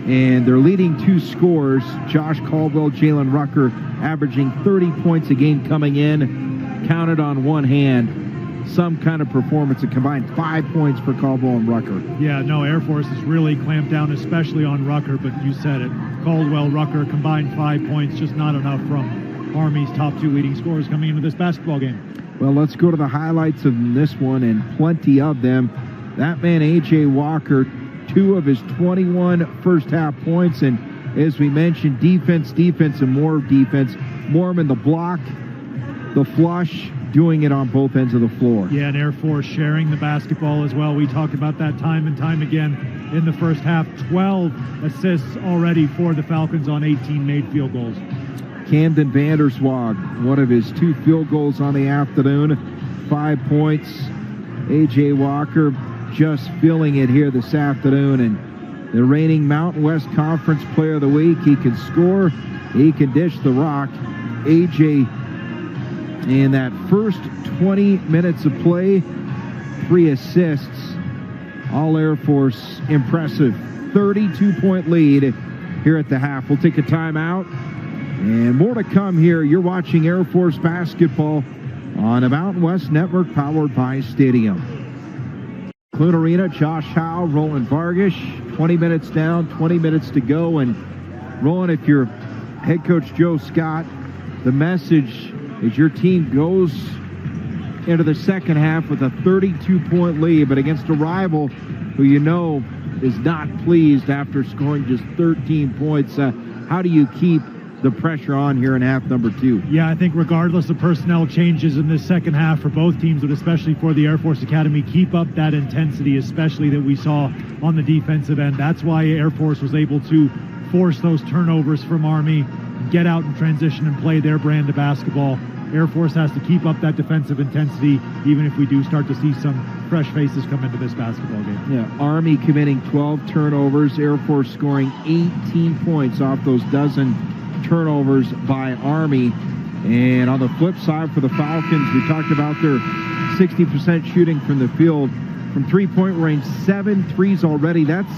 Speaker 1: and their leading 2 scorers, Josh Caldwell, Jalen Rucker, averaging 30 points a game coming in, counted on one hand. Some kind of performance, a combined 5 points for Caldwell and Rucker.
Speaker 2: Yeah, no, Air Force has really clamped down, especially on Rucker, but you said it. Caldwell, Rucker, combined 5 points, just not enough from Army's top 2 leading scorers coming into this basketball game.
Speaker 1: Well, let's go to the highlights of this one, and plenty of them. That man, A.J. Walker, 2 of his 21 first-half points, and as we mentioned, defense, and more defense. Mormon, the block, the flush, doing it on both ends of the floor.
Speaker 2: Yeah, and Air Force sharing the basketball as well. We talked about that time and time again in the first half. 12 assists already for the Falcons on 18 made field goals.
Speaker 1: Camden Vanderswag, one of his 2 field goals on the afternoon, 5 points. A.J. Walker just feeling it here this afternoon, and the reigning Mountain West Conference Player of the Week. He can score, he can dish the rock. A.J. in that first 20 minutes of play, 3 assists. All Air Force impressive. 32-point lead here at the half. We'll take a timeout. And more to come here. You're watching Air Force basketball on the Mountain West Network, powered by Stadium. Clune Arena, Josh Howe, Roland Vargas. 20 minutes down, 20 minutes to go. And Roland, if you're head coach Joe Scott, the message is your team goes into the second half with a 32-point lead, but against a rival who you know is not pleased after scoring just 13 points. How do you keep the pressure on here in half number 2.
Speaker 2: Yeah, I think regardless of personnel changes in this second half for both teams, but especially for the Air Force Academy, keep up that intensity, especially that we saw on the defensive end. That's why Air Force was able to force those turnovers from Army, get out in transition and play their brand of basketball. Air Force has to keep up that defensive intensity, even if we do start to see some fresh faces come into this basketball game.
Speaker 1: Yeah, Army committing 12 turnovers, Air Force scoring 18 points off those dozen turnovers by Army. And on the flip side for the Falcons, we talked about their 60% shooting from the field. From three-point range, 7 threes already. That's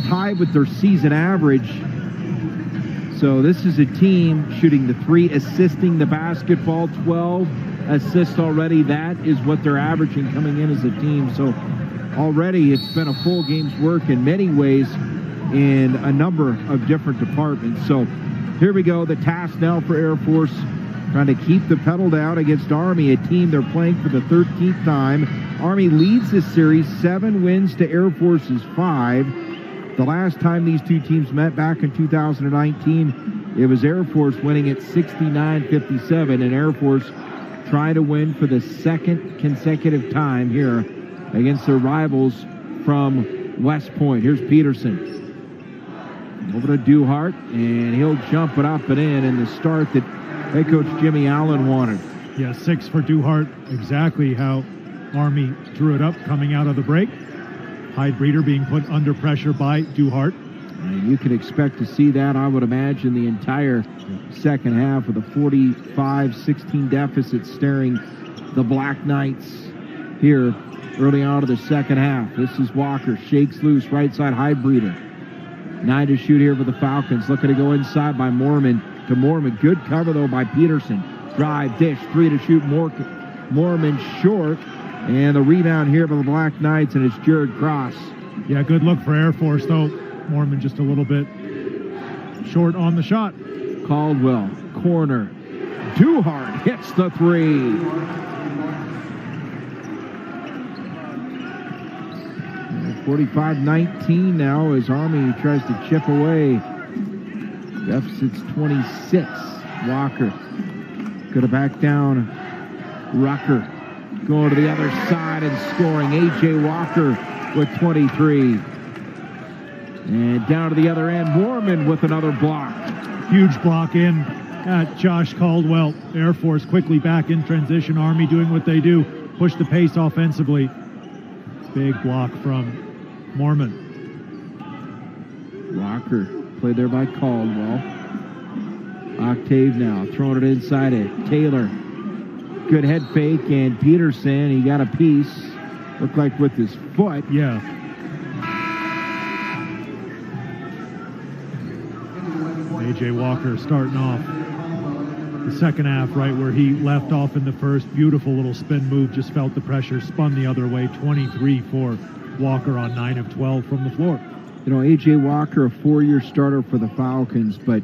Speaker 1: tied with their season average. So this is a team shooting the 3, assisting the basketball, 12 assists already. That is what they're averaging coming in as a team. So already it's been a full game's work in many ways in a number of different departments. So here we go, the task now for Air Force, trying to keep the pedal down against Army, a team they're playing for the 13th time. Army leads this series, 7 wins to Air Force's 5. The last time these two teams met back in 2019, it was Air Force winning at 69-57, and Air Force trying to win for the second consecutive time here against their rivals from West Point. Here's Peterson. Over to Duhart, and he'll jump it up and in the start that head coach Jimmy Allen wanted.
Speaker 2: Yeah, 6 for Duhart, exactly how Army drew it up coming out of the break. Hyde Breeder being put under pressure by Duhart.
Speaker 1: And you can expect to see that, I would imagine, the entire second half with a 45-16 deficit staring the Black Knights here early on of the second half. This is Walker, shakes loose, right side, Hyde Breeder. 9 to shoot here for the Falcons, looking to go inside by Mormon to Mormon. Good cover, though, by Peterson. Drive, dish, 3 to shoot, Mormon short. And the rebound here for the Black Knights, and it's Jared Cross.
Speaker 2: Yeah, good look for Air Force, though. Mormon just a little bit short on the shot.
Speaker 1: Caldwell, corner. Duhart hits the 3. And 45-19 now as Army tries to chip away. Deficit's 26. Walker could have backed down. Rucker going to the other side and scoring. A.J. Walker with 23. And down to the other end, Mormon with another block.
Speaker 2: Huge block in at Josh Caldwell. Air Force quickly back in transition. Army doing what they do, push the pace offensively. Big block from Mormon.
Speaker 1: Walker played there by Caldwell. Octave now throwing it inside it. Taylor. Good head fake, and Peterson, he got a piece. Looked like with his foot.
Speaker 2: Yeah. A.J. Walker starting off the second half right where he left off in the first. Beautiful little spin move, just felt the pressure, spun the other way. 23 for Walker on 9 of 12 from the floor.
Speaker 1: You know, A.J. Walker, a 4-year starter for the Falcons, but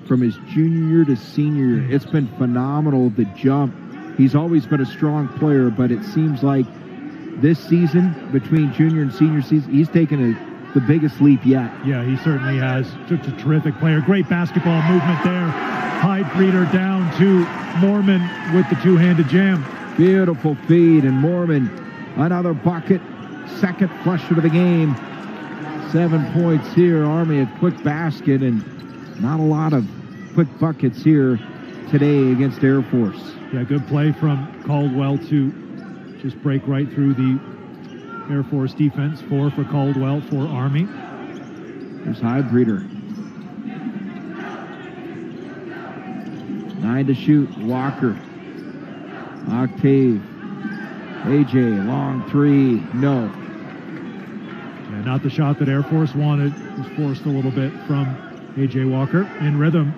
Speaker 1: from his junior year to senior year, it's been phenomenal, the jump. He's always been a strong player, but it seems like this season, between junior and senior season, he's taken the biggest leap yet.
Speaker 2: Yeah, he certainly has. Such a terrific player. Great basketball movement there. Hyde Breeder down to Mormon with the two-handed jam.
Speaker 1: Beautiful feed, and Mormon, another bucket. Second flusher of the game. 7 points here. Army a quick basket, and not a lot of quick buckets here today against Air Force.
Speaker 2: Yeah, good play from Caldwell to just break right through the Air Force defense. 4 for Caldwell, for Army.
Speaker 1: There's Hyde Breeder. 9 to shoot, Walker. Octave. A.J., long 3, no.
Speaker 2: Yeah, not the shot that Air Force wanted. Was forced a little bit from A.J. Walker. In rhythm.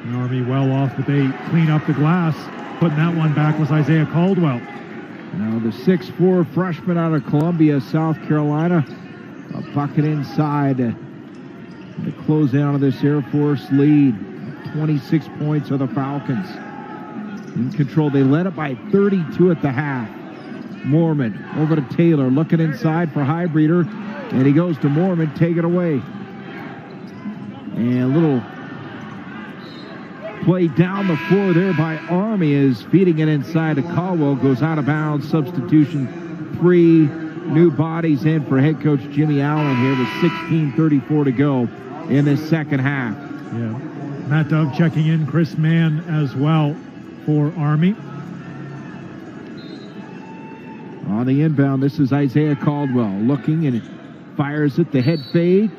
Speaker 2: And Army well off, but they clean up the glass. Putting that one back was Isaiah Caldwell.
Speaker 1: Now the 6'4" freshman out of Columbia, South Carolina. A bucket inside to close out of this Air Force lead. 26 points for the Falcons. In control. They led it by 32 at the half. Mormon over to Taylor, looking inside for Hyde Breeder, and he goes to Mormon, take it away. And a little play down the floor there by Army is feeding it inside to Caldwell. Goes out of bounds. Substitution 3. New bodies in for head coach Jimmy Allen here with 16:34 to go in this second half.
Speaker 2: Yeah. Matt Dove checking in. Chris Mann as well for Army.
Speaker 1: On the inbound, this is Isaiah Caldwell looking and fires it. The head fake.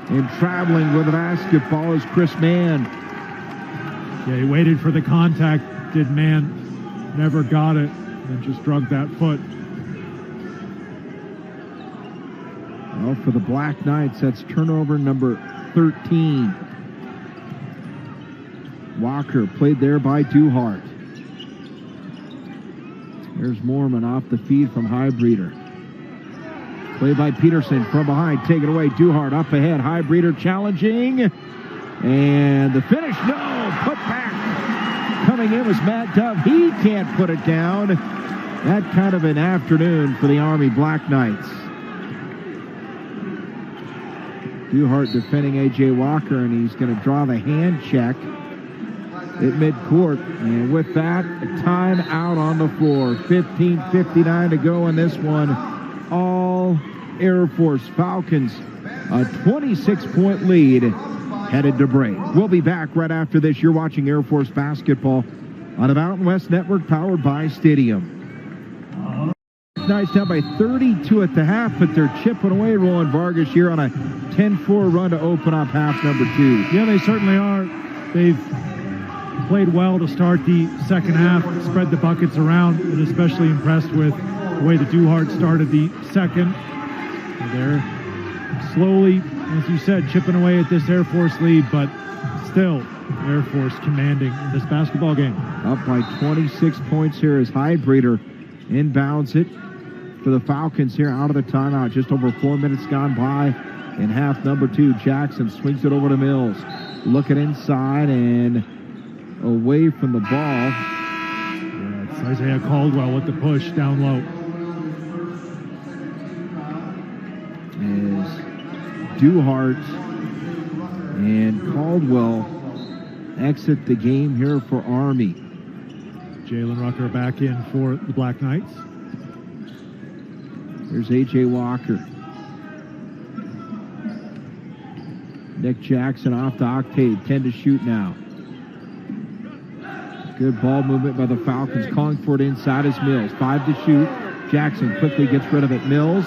Speaker 1: And traveling with the basketball is Chris Mann.
Speaker 2: Yeah, he waited for the contact, did Mann. Never got it, and just drugged that foot.
Speaker 1: Well, for the Black Knights, that's turnover number 13. Walker played there by Duhart. There's Mormon off the feed from Highbreeder. Play by Peterson from behind. Take it away. Duhart up ahead. Highbreeder challenging. And the finish. No. Put back. Coming in was Matt Dove. He can't put it down. That kind of an afternoon for the Army Black Knights. Duhart defending A.J. Walker, and he's going to draw the hand check at midcourt. And with that, a timeout on the floor. 15:59 to go in this one. All Air Force Falcons, a 26-point lead headed to break. We'll be back right after this. You're watching Air Force basketball on the Mountain West Network, powered by Stadium. Knights down by 32 at the half, but they're chipping away. Roland Vargas here on a 10-4 run to open up half number 2.
Speaker 2: Yeah, they certainly are. They've played well to start the second half, spread the buckets around, and especially impressed with the way the Duhart started the second. They're slowly, as you said, chipping away at this Air Force lead, but still Air Force commanding in this basketball game.
Speaker 1: Up by 26 points here as Highbreeder inbounds it for the Falcons here out of the timeout. Just over 4 minutes gone by in half number 2. Jackson swings it over to Mills. Looking inside and away from the ball.
Speaker 2: Yeah, it's Isaiah Caldwell with the push down low.
Speaker 1: As Duhart and Caldwell exit the game here for Army.
Speaker 2: Jalen Rucker back in for the Black Knights.
Speaker 1: Here's A.J. Walker. Nick Jackson off to Octave. 10 to shoot now. Good ball movement by the Falcons. Calling for it inside is Mills. 5 to shoot. Jackson quickly gets rid of it. Mills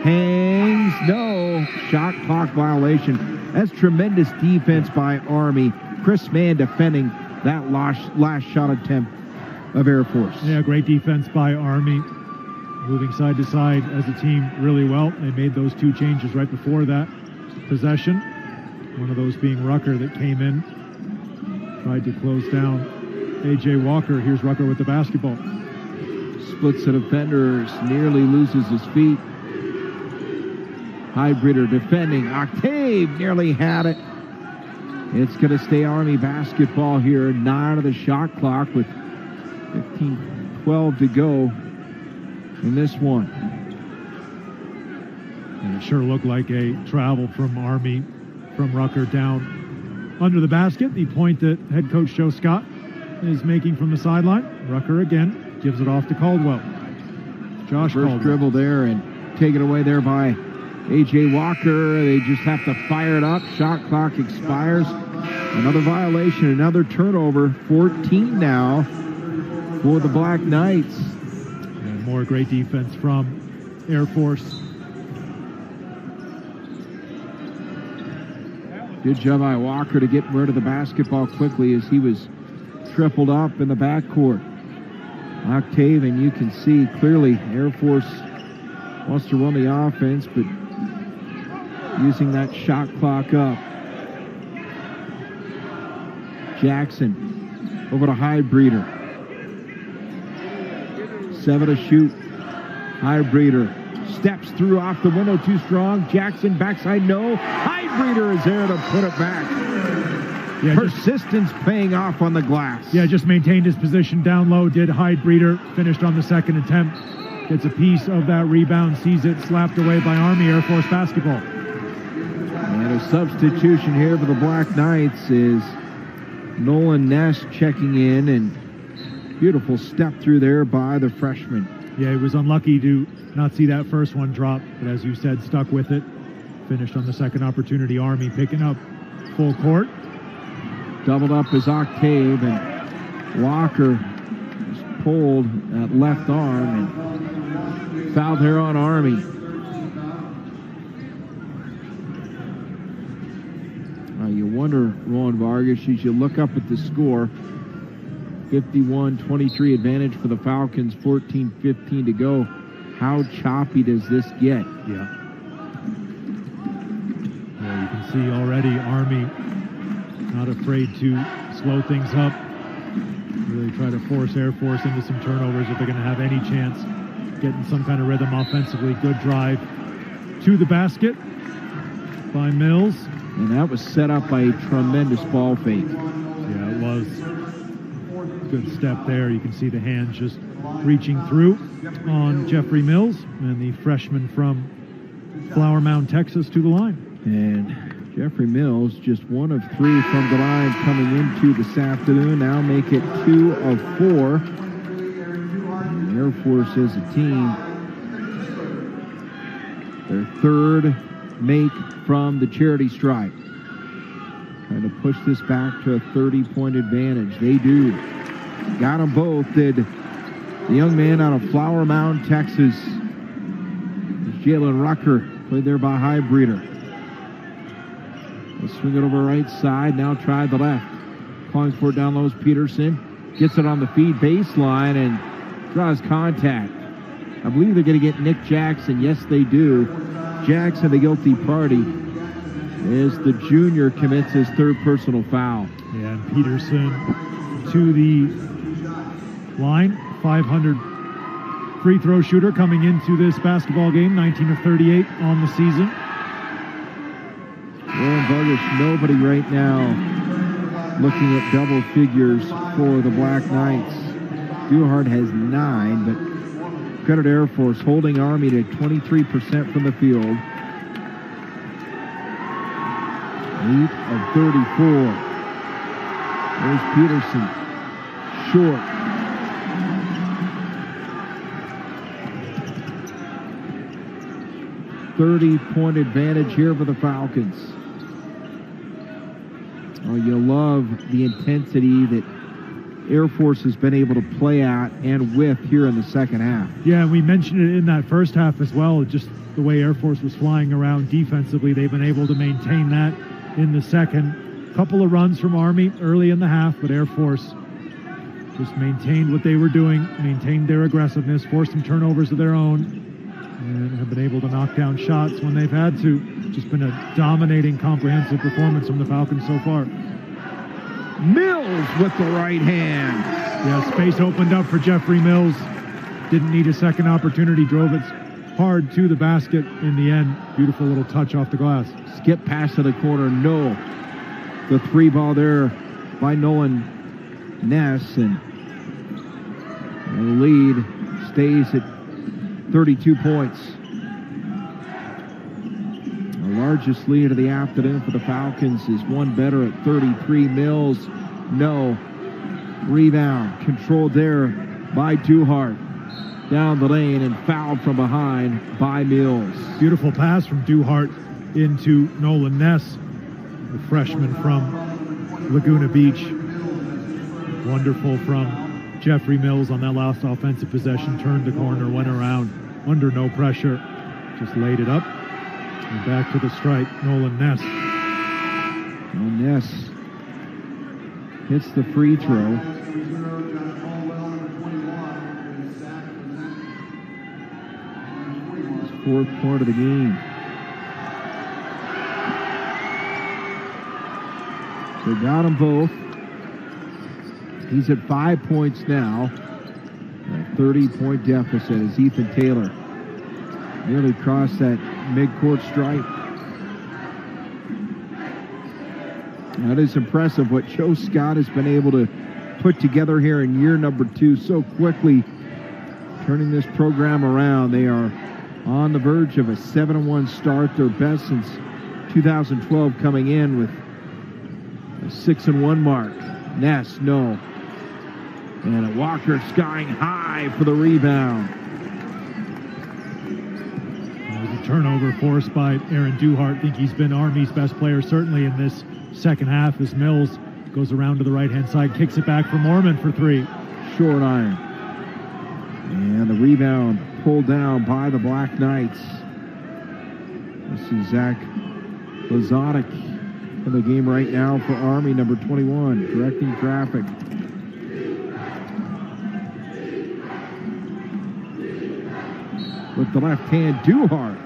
Speaker 1: hangs. No. Shot clock violation. That's tremendous defense by Army. Chris Mann defending that last shot attempt of Air Force.
Speaker 2: Yeah, great defense by Army. Moving side to side as a team really well. They made those 2 changes right before that possession. One of those being Rucker that came in. Tried to close down A.J. Walker. Here's Rucker with the basketball.
Speaker 1: Splits the defenders. Nearly loses his feet. Highbreeder defending. Octave nearly had it. It's going to stay Army basketball here. 9 of the shot clock with 15-12 to go in this one.
Speaker 2: And it sure looked like a travel from Army, from Rucker down under the basket. The point that head coach Joe Scott is making from the sideline. Rucker again gives it off to Caldwell. Josh
Speaker 1: First
Speaker 2: Caldwell.
Speaker 1: dribble there and taken away there by A.J. Walker. They just have to fire it up. Shot clock expires. Another violation, another turnover. 14 now for the Black Knights.
Speaker 2: And more great defense from Air Force.
Speaker 1: Good job by Walker to get rid of the basketball quickly as he was tripled up in the backcourt. Octave, and you can see clearly Air Force wants to run the offense, but using that shot clock up. Jackson over to Highbreeder. 7 to shoot. Highbreeder steps through off the window, too strong. Jackson backside, no. Highbreeder is there to put it back.
Speaker 2: Yeah,
Speaker 1: Persistence paying off on the glass.
Speaker 2: Yeah, just maintained his position down low. Did Highbreeder. Finished on the second attempt. Gets a piece of that rebound. Sees it slapped away by Army. Air Force basketball.
Speaker 1: And a substitution here for the Black Knights is Nolan Ness checking in, and beautiful step through there by the freshman.
Speaker 2: Yeah, he was unlucky to not see that first one drop, but as you said, stuck with it. Finished on the second opportunity. Army picking up full court.
Speaker 1: Doubled up his Octave, and Walker pulled that left arm and fouled there on Army. You wonder, Roland Vargas, as you look up at the score, 51-23 advantage for the Falcons, 14-15 to go. How choppy does this get?
Speaker 2: Yeah, you can see already Army not afraid to slow things up, really try to force Air Force into some turnovers if they're going to have any chance getting some kind of rhythm offensively. Good drive to the basket by Mills.
Speaker 1: And that was set up by a tremendous ball fake.
Speaker 2: Yeah, it was. Good step there. You can see the hands just reaching through on Jeffrey Mills, and the freshman from Flower Mound, Texas, to the line.
Speaker 1: And Jeffrey Mills, just 1 of 3 from the line coming into this afternoon. Now make it 2 of 4. And Air Force as a team, their third make from the charity stripe. Trying to push this back to a 30-point advantage. They do. Got them both. Did the young man out of Flower Mound, Texas, Jalen Rucker, played there by High Breeder. They'll swing it over right side. Now try the left. Calling for it down low is Peterson. Gets it on the feed baseline and draws contact. I believe they're going to get Nick Jackson. Yes, they do. Jackson, the guilty party, as the junior commits his third personal foul.
Speaker 2: Yeah, and Peterson to the line. 500 free throw shooter coming into this basketball game. 19 of 38 on the season.
Speaker 1: Roland Vargas, nobody right now looking at double figures for the Black Knights. Duhart has 9, but credit Air Force holding Army to 23% from the field. 8 of 34. There's Peterson. Short. .30-point advantage here for the Falcons. Oh, you love the intensity that Air Force has been able to play at and with here in the second half.
Speaker 2: Yeah, we mentioned it in that first half as well, just the way Air Force was flying around defensively. They've been able to maintain that in the second. Couple of runs from Army early in the half, but Air Force just maintained what they were doing, maintained their aggressiveness, forced some turnovers of their own, and have been able to knock down shots when they've had to. Just been a dominating, comprehensive performance from the Falcons so far.
Speaker 1: Mills with the right hand.
Speaker 2: Yeah, space opened up for Jeffrey Mills. Didn't need a second opportunity. Drove it hard to the basket in the end. Beautiful little touch off the glass.
Speaker 1: Skip pass to the corner. No. The 3 ball there by Nolan Ness. And the lead stays at 32 points. The largest lead of the afternoon for the Falcons is one better at 33. Mills, no. Rebound controlled there by Duhart. Down the lane and fouled from behind by Mills.
Speaker 2: Beautiful pass from Duhart into Nolan Ness, the freshman from Laguna Beach. Wonderful from Jeffrey Mills on that last offensive possession. Turned the corner, went around under no pressure. Just laid it up. And back to the stripe, Nolan Ness.
Speaker 1: Nolan Ness hits the free throw. His 4th point of the game. So got them both. He's at 5 points now. A 30-point deficit as Ethan Taylor nearly crossed that midcourt stripe. That is impressive what Joe Scott has been able to put together here in year number 2 so quickly, turning this program around. They are on the verge of a 7-1 start, their best since 2012, coming in with a 6-1 mark. Ness, no. And a Walker skying high for the rebound.
Speaker 2: There's a turnover forced by Aaron Duhart. I think he's been Army's best player, certainly in this second half, as Mills goes around to the right-hand side, kicks it back for Mormon for three.
Speaker 1: Short iron. And the rebound pulled down by the Black Knights. This is Zach Lazotic in the game right now for Army, number 21, directing traffic. With the left hand, Duhart.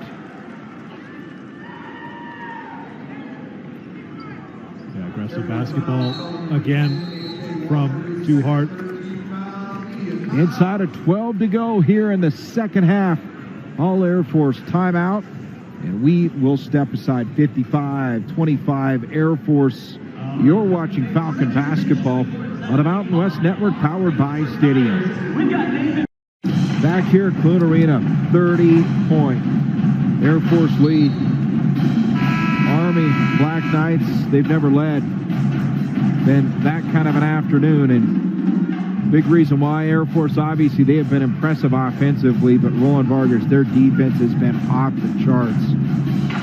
Speaker 2: Yeah, aggressive basketball again from Duhart.
Speaker 1: Inside of 12 to go here in the second half. All Air Force timeout. And we will step aside. 55-25 Air Force. You're watching Falcon basketball on the Mountain West Network, powered by Stadium. Back here at Clune Arena, 30-point Air Force lead. Army, Black Knights, they've never led. Been that kind of an afternoon, and big reason why Air Force, obviously, they have been impressive offensively, but Roland Vargas, their defense has been off the charts.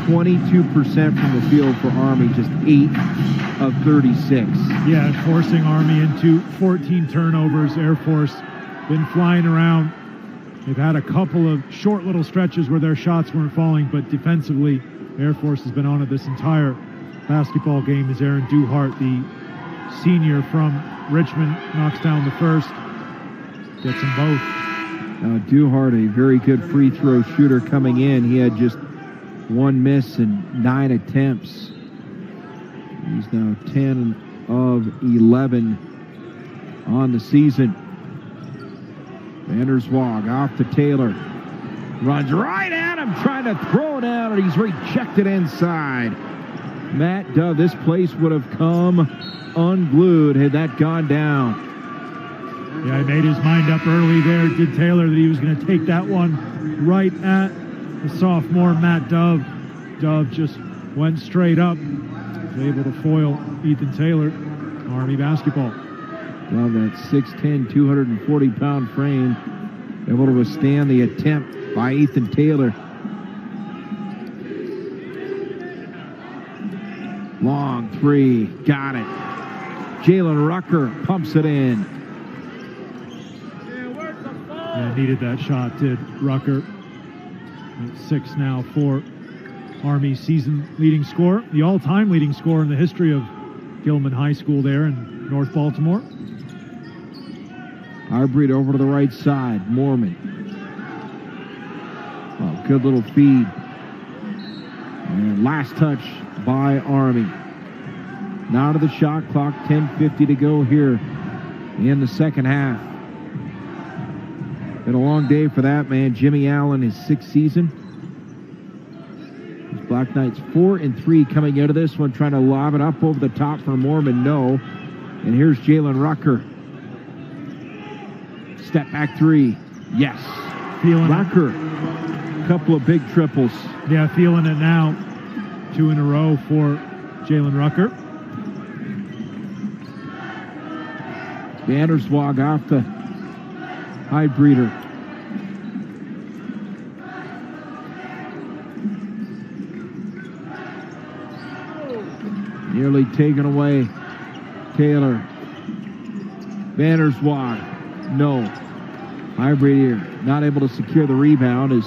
Speaker 1: 22% from the field for Army, just 8 of 36.
Speaker 2: Yeah, forcing Army into 14 turnovers. Air Force been flying around. They've had a couple of short little stretches where their shots weren't falling, but defensively, Air Force has been on it this entire basketball game as Aaron Duhart, the senior from Richmond, knocks down the first, gets them both.
Speaker 1: Duhart, a very good free throw shooter coming in. He had just 1 miss and 9 attempts. He's now 10 of 11 on the season. Vanderswag off to Taylor. Runs right at him, trying to throw it out, and he's rejected inside. Matt Dove, this place would have come unglued had that gone down.
Speaker 2: Yeah, he made his mind up early there, did Taylor, that he was going to take that one right at the sophomore Matt Dove. Dove just went straight up, was able to foil Ethan Taylor. Army basketball.
Speaker 1: Love that 6'10", 240-pound frame, able to withstand the attempt by Ethan Taylor. Long three, got it. Jalen Rucker pumps it in.
Speaker 2: Yeah, needed that shot, did Rucker. At 6 now for Army, season leading scorer, the all-time leading scorer in the history of Gilman High School there in North Baltimore.
Speaker 1: Arbreed over to the right side. Mormon. Oh, good little feed. And last touch by Army. Now to the shot clock. 10:50 to go here in the second half. Been a long day for that man. Jimmy Allen, his 6th season. These Black Knights 4-3 coming out of this one, trying to lob it up over the top for Mormon. No. And here's Jalen Rucker. Step back three. Yes.
Speaker 2: Feeling
Speaker 1: Rucker. A couple of big triples.
Speaker 2: Yeah, feeling it now. 2 in a row for Jalen Rucker.
Speaker 1: Vanderswag off the Highbreeder. Nearly taken away. Taylor. Vanderswag. No. Highbreeder not able to secure the rebound. Is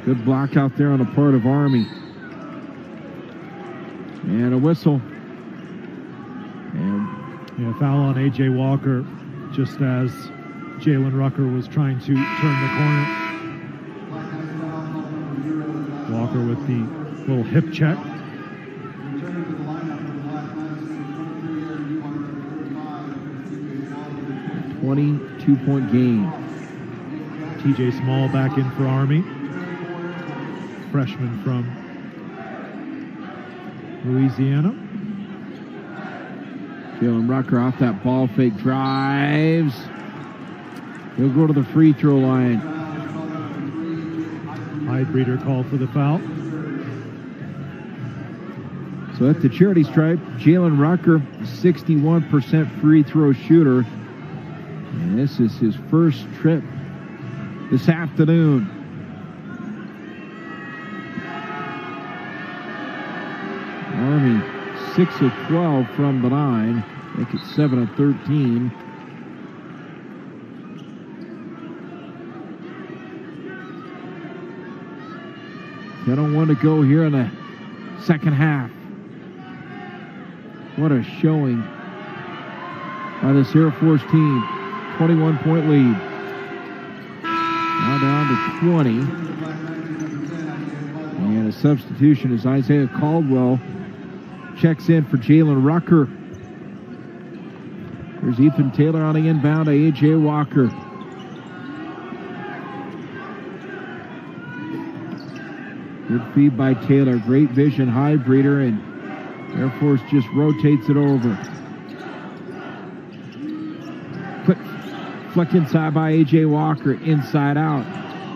Speaker 1: good block out there on the part of Army. And a whistle. And
Speaker 2: yeah, foul on A.J. Walker just as Jalen Rucker was trying to turn the corner. Walker with the little hip check.
Speaker 1: 22-point game.
Speaker 2: TJ Small back in for Army. Freshman from Louisiana.
Speaker 1: Jalen Rucker off that ball fake, drives. He'll go to the free throw line.
Speaker 2: Highbreeder called for the foul.
Speaker 1: So at the charity stripe, Jalen Rucker, 61% free throw shooter. And this is his first trip this afternoon. Army 6 of 12 from the line. Make it 7 of 13. They don't want to go here in the second half. What a showing by this Air Force team. 21-point lead. Now down to 20. And a substitution as Isaiah Caldwell checks in for Jalen Rucker. There's Ethan Taylor on the inbound to A.J. Walker. Good feed by Taylor. Great vision, high breeder, and Air Force just rotates it over. Quick flick inside by A.J. Walker. Inside out.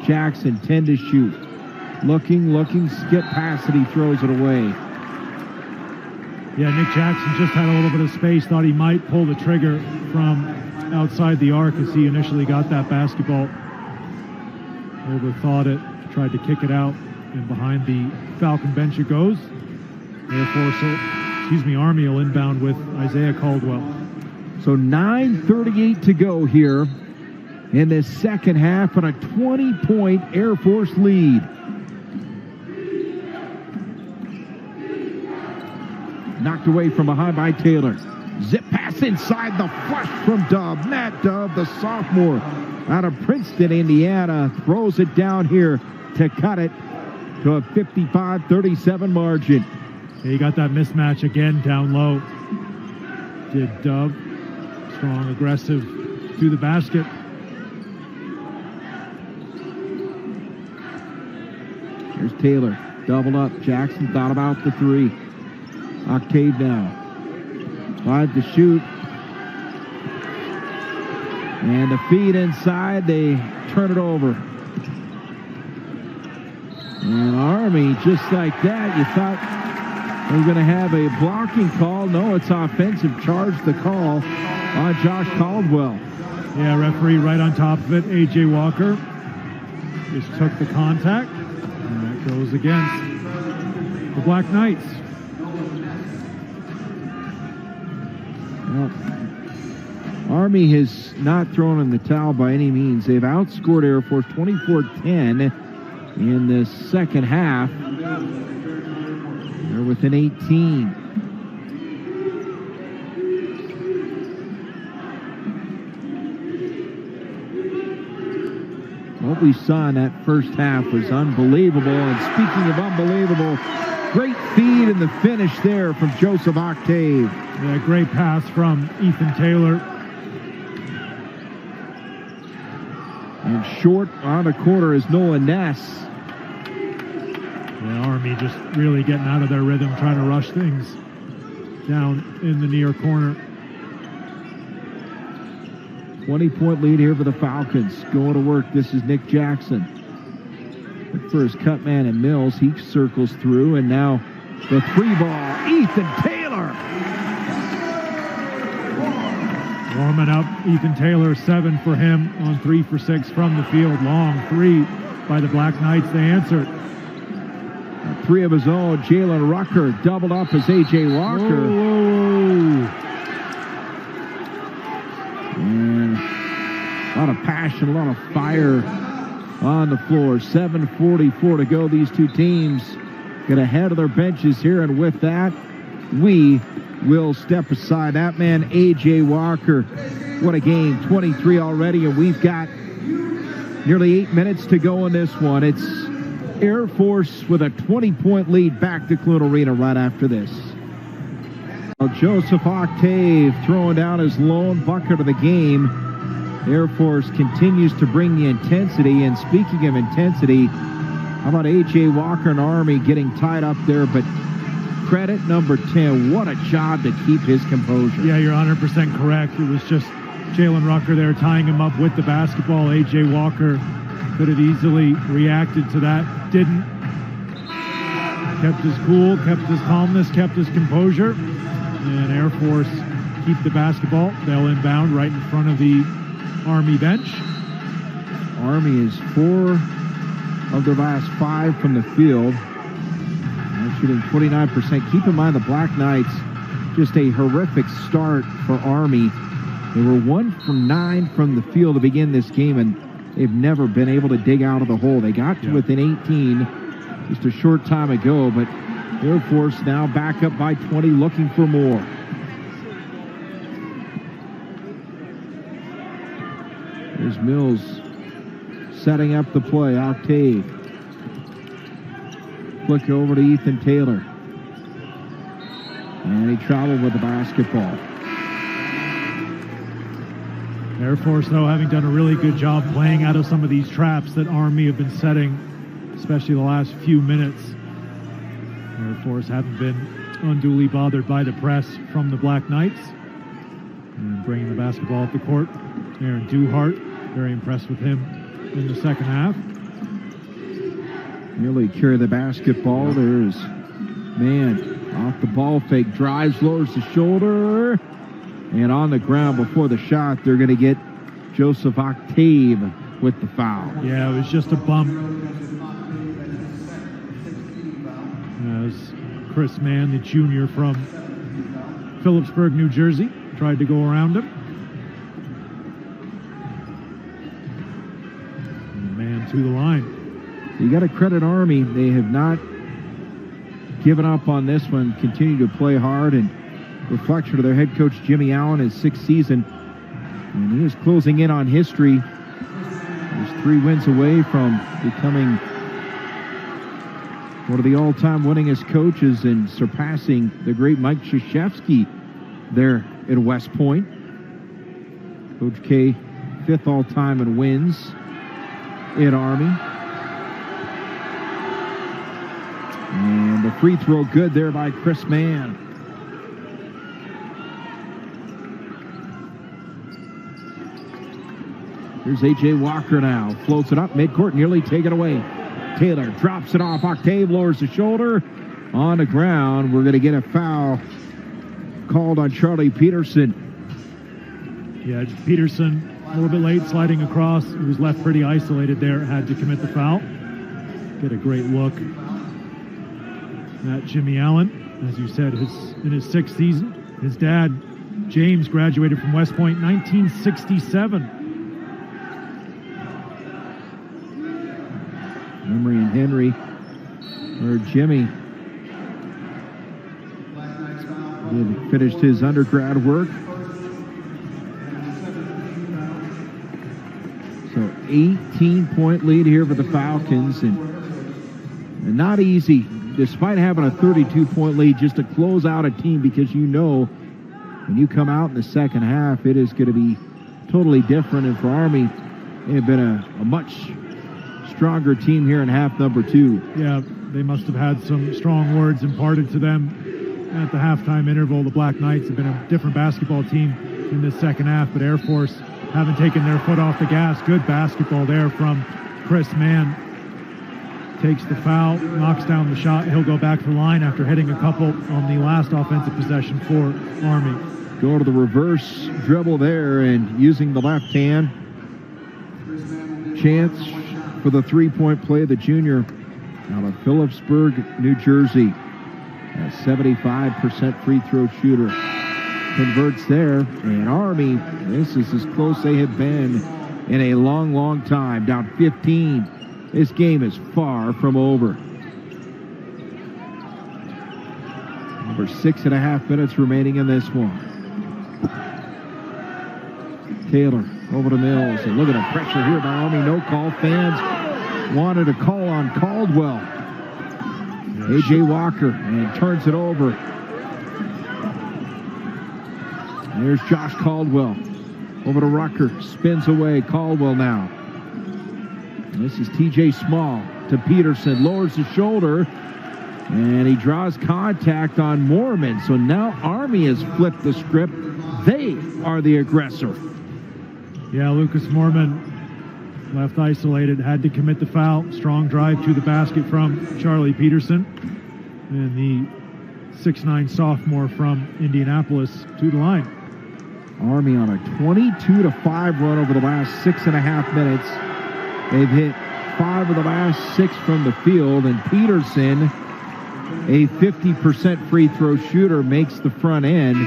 Speaker 1: Jackson, 10 to shoot. Looking, skip pass it. He throws it away.
Speaker 2: Yeah, Nick Jackson just had a little bit of space. Thought he might pull the trigger from outside the arc as he initially got that basketball. Overthought it. Tried to kick it out. And behind the Falcon bench it goes. Air Force, Army will inbound with Isaiah Caldwell.
Speaker 1: So 9:38 to go here in this second half on a 20-point Air Force lead. Knocked away from behind by Taylor. Zip pass inside, the flush from Dove. Matt Dove, the sophomore out of Princeton, Indiana, throws it down here to cut it to a 55-37 margin.
Speaker 2: He got that mismatch again down low. Did Dove. Strong, aggressive to the basket.
Speaker 1: Here's Taylor. Doubled up. Jackson thought about the three. Octave now. 5 to shoot. And the feed inside. They turn it over. And Army, just like that, you thought they were going to have a blocking call. No, it's offensive charge, the call on Josh Caldwell.
Speaker 2: Yeah, referee right on top of it. A.J. Walker just took the contact. And that goes against the Black Knights.
Speaker 1: Well, Army has not thrown in the towel by any means. They've outscored Air Force 24-10 in the second half. They're within 18. What we saw in that first half was unbelievable. And speaking of unbelievable, great feed in the finish there from Joseph Octave.
Speaker 2: Yeah, great pass from Ethan Taylor.
Speaker 1: And short on the corner is Noah Ness.
Speaker 2: Yeah, Army just really getting out of their rhythm, trying to rush things down in the near corner.
Speaker 1: 20-point lead here for the Falcons. Going to work. This is Nick Jackson. Look for his cut man and Mills. He circles through, and now the three ball. Ethan Taylor.
Speaker 2: Warming up, Ethan Taylor, 7 for him on 3 for 6 from the field. Long three by the Black Knights. They answered.
Speaker 1: A three of his own. Jalen Rucker doubled up as A.J. Walker.
Speaker 2: Whoa.
Speaker 1: And a lot of passion, a lot of fire on the floor. 7:44 to go. These two teams get ahead of their benches here, and with that, we will step aside. That man, A.J. Walker, what a game. 23 already, and we've got nearly 8 minutes to go in this one. It's Air Force with a 20-point lead back to Clune Arena right after this. Joseph Octave throwing down his lone bucket of the game. Air Force continues to bring the intensity, and speaking of intensity, how about A.J. Walker and Army getting tied up there, but credit number 10. What a job to keep his composure.
Speaker 2: Yeah, you're 100% correct. It was just Jalen Rucker there tying him up with the basketball. A.J. Walker could have easily reacted to that. Didn't. kept his cool, kept his calmness, kept his composure. And Air Force keep the basketball. They'll inbound right in front of the Army bench.
Speaker 1: Army is 4 of their last 5 from the field. They're shooting 29%. Keep in mind the Black Knights, just a horrific start for Army. They were 1 from 9 from the field to begin this game, and they've never been able to dig out of the hole. They got to within 18 just a short time ago, but Air Force now back up by 20, looking for more. There's Mills setting up the play. Octave. Flick over to Ethan Taylor. And he traveled with the basketball.
Speaker 2: Air Force, though, having done a really good job playing out of some of these traps that Army have been setting, especially the last few minutes. Air Force haven't been unduly bothered by the press from the Black Knights. And bringing the basketball up the court, Aaron Duhart, very impressed with him in the second half.
Speaker 1: Really carry the basketball. There's man off the ball fake, drives, lowers the shoulder, and on the ground before the shot, they're going to get Joseph Octave with the foul.
Speaker 2: Yeah, it was just a bump. As Chris Mann, the junior from Phillipsburg, New Jersey, tried to go around him. And Mann to the line.
Speaker 1: You got to credit Army. They have not given up on this one, continue to play hard, and reflection of their head coach Jimmy Allen, his 6th season, and he is closing in on history. He's 3 wins away from becoming one of the all-time winningest coaches and surpassing the great Mike Krzyzewski there at West Point. Coach K, 5th all-time in wins in Army. And the free throw good there by Chris Mann. Here's A.J. Walker now. Floats it up midcourt, nearly taken away. Taylor drops it off. Octave lowers the shoulder. On the ground, we're going to get a foul called on Charlie Peterson.
Speaker 2: Yeah, Peterson a little bit late sliding across. He was left pretty isolated there. Had to commit the foul. Get a great look at Jimmy Allen. As you said, in his 6th season. His dad, James, graduated from West Point in 1967.
Speaker 1: Emery and Henry, or Jimmy, he finished his undergrad work. So 18-point lead here for the Falcons, and not easy, despite having a 32-point lead, just to close out a team, because you know when you come out in the second half, it is going to be totally different. And for Army, they have been a much stronger team here in half number 2.
Speaker 2: Yeah, they must have had some strong words imparted to them at the halftime interval. The Black Knights have been a different basketball team in this second half, but Air Force haven't taken their foot off the gas. Good basketball there from Chris Mann. Takes the foul, knocks down the shot. He'll go back to the line after hitting a couple on the last offensive possession for Army.
Speaker 1: Go to the reverse dribble there and using the left hand. Chance for the 3-point play, the junior out of Phillipsburg, New Jersey. A 75% free throw shooter. Converts there, and Army, this is as close they have been in a long, long time. Down 15. This game is far from over. Over 6.5 minutes remaining in this one. Taylor over to Mills, and look at the pressure here by Army. No call. Fans wanted a call on Caldwell. A.J. Walker, and turns it over. There's Josh Caldwell. Over to Rucker, spins away. Caldwell now. This is T.J. Small to Peterson, lowers the shoulder, and he draws contact on Mormon. So now Army has flipped the script. They are the aggressor.
Speaker 2: Yeah, Lucas Mormon left isolated, had to commit the foul. Strong drive to the basket from Charlie Peterson. And the 6'9" sophomore from Indianapolis to the line.
Speaker 1: Army on a 22-5 run over the last 6.5 minutes. They've hit 5 of the last 6 from the field, and Peterson, a 50% free throw shooter, makes the front end.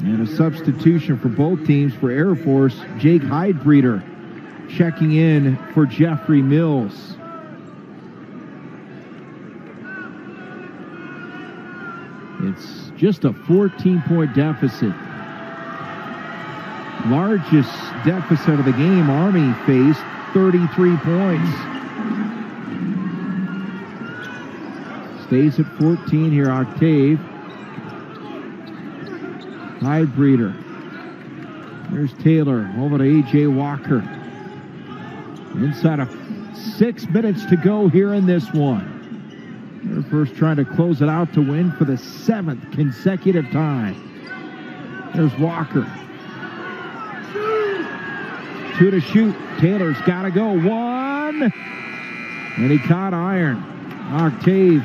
Speaker 1: And a substitution for both teams for Air Force, Jake Heidbreeder checking in for Jeffrey Mills. It's just a 14-point deficit. Largest deficit of the game. Army faced 33 points. Stays at 14 here, Octave. Heidbreeder. There's Taylor over to A.J. Walker. Inside of 6 minutes to go here in this one. Air Force trying to close it out to win for the 7th consecutive time. There's Walker. 2 to shoot. Taylor's got to go. 1. And he caught iron. Octave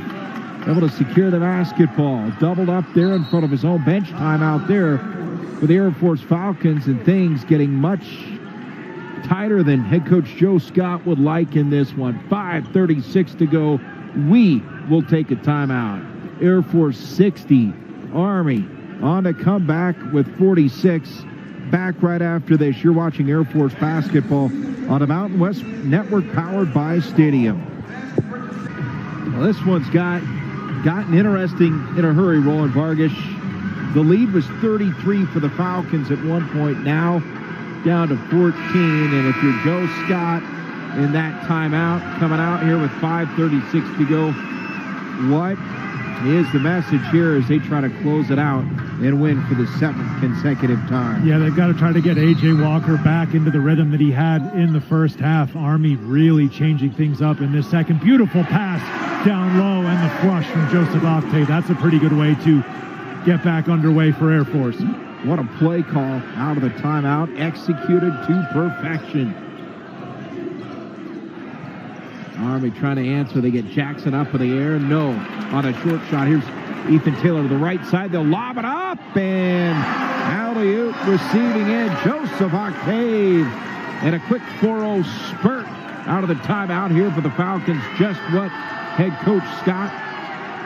Speaker 1: able to secure the basketball. Doubled up there in front of his own bench time out there for the Air Force Falcons, and things getting much tighter than head coach Joe Scott would like in this one. 5:36 to go. We will take a timeout. Air Force 60. Army on a comeback with 46. Back right after this. You're watching Air Force basketball on the Mountain West Network powered by Stadium. Well, this one's gotten interesting in a hurry, Roland Vargas. The lead was 33 for the Falcons at one point, now down to 14. And if you're Joe Scott in that timeout, coming out here with 5:36 to go, what is the message here as they try to close it out and win for the 7th consecutive time?
Speaker 2: Yeah, they've got to try to get A.J. Walker back into the rhythm that he had in the first half. Army really changing things up in this second. Beautiful pass down low and the flush from Joseph Octave. That's a pretty good way to get back underway for Air Force.
Speaker 1: What a play call out of the timeout, executed to perfection. Army trying to answer. They get Jackson up in the air. No. On a short shot. Here's Ethan Taylor to the right side. They'll lob it up, and alley-oop receiving end. Joseph Octave. And a quick 4-0 spurt out of the timeout here for the Falcons. Just what head coach Scott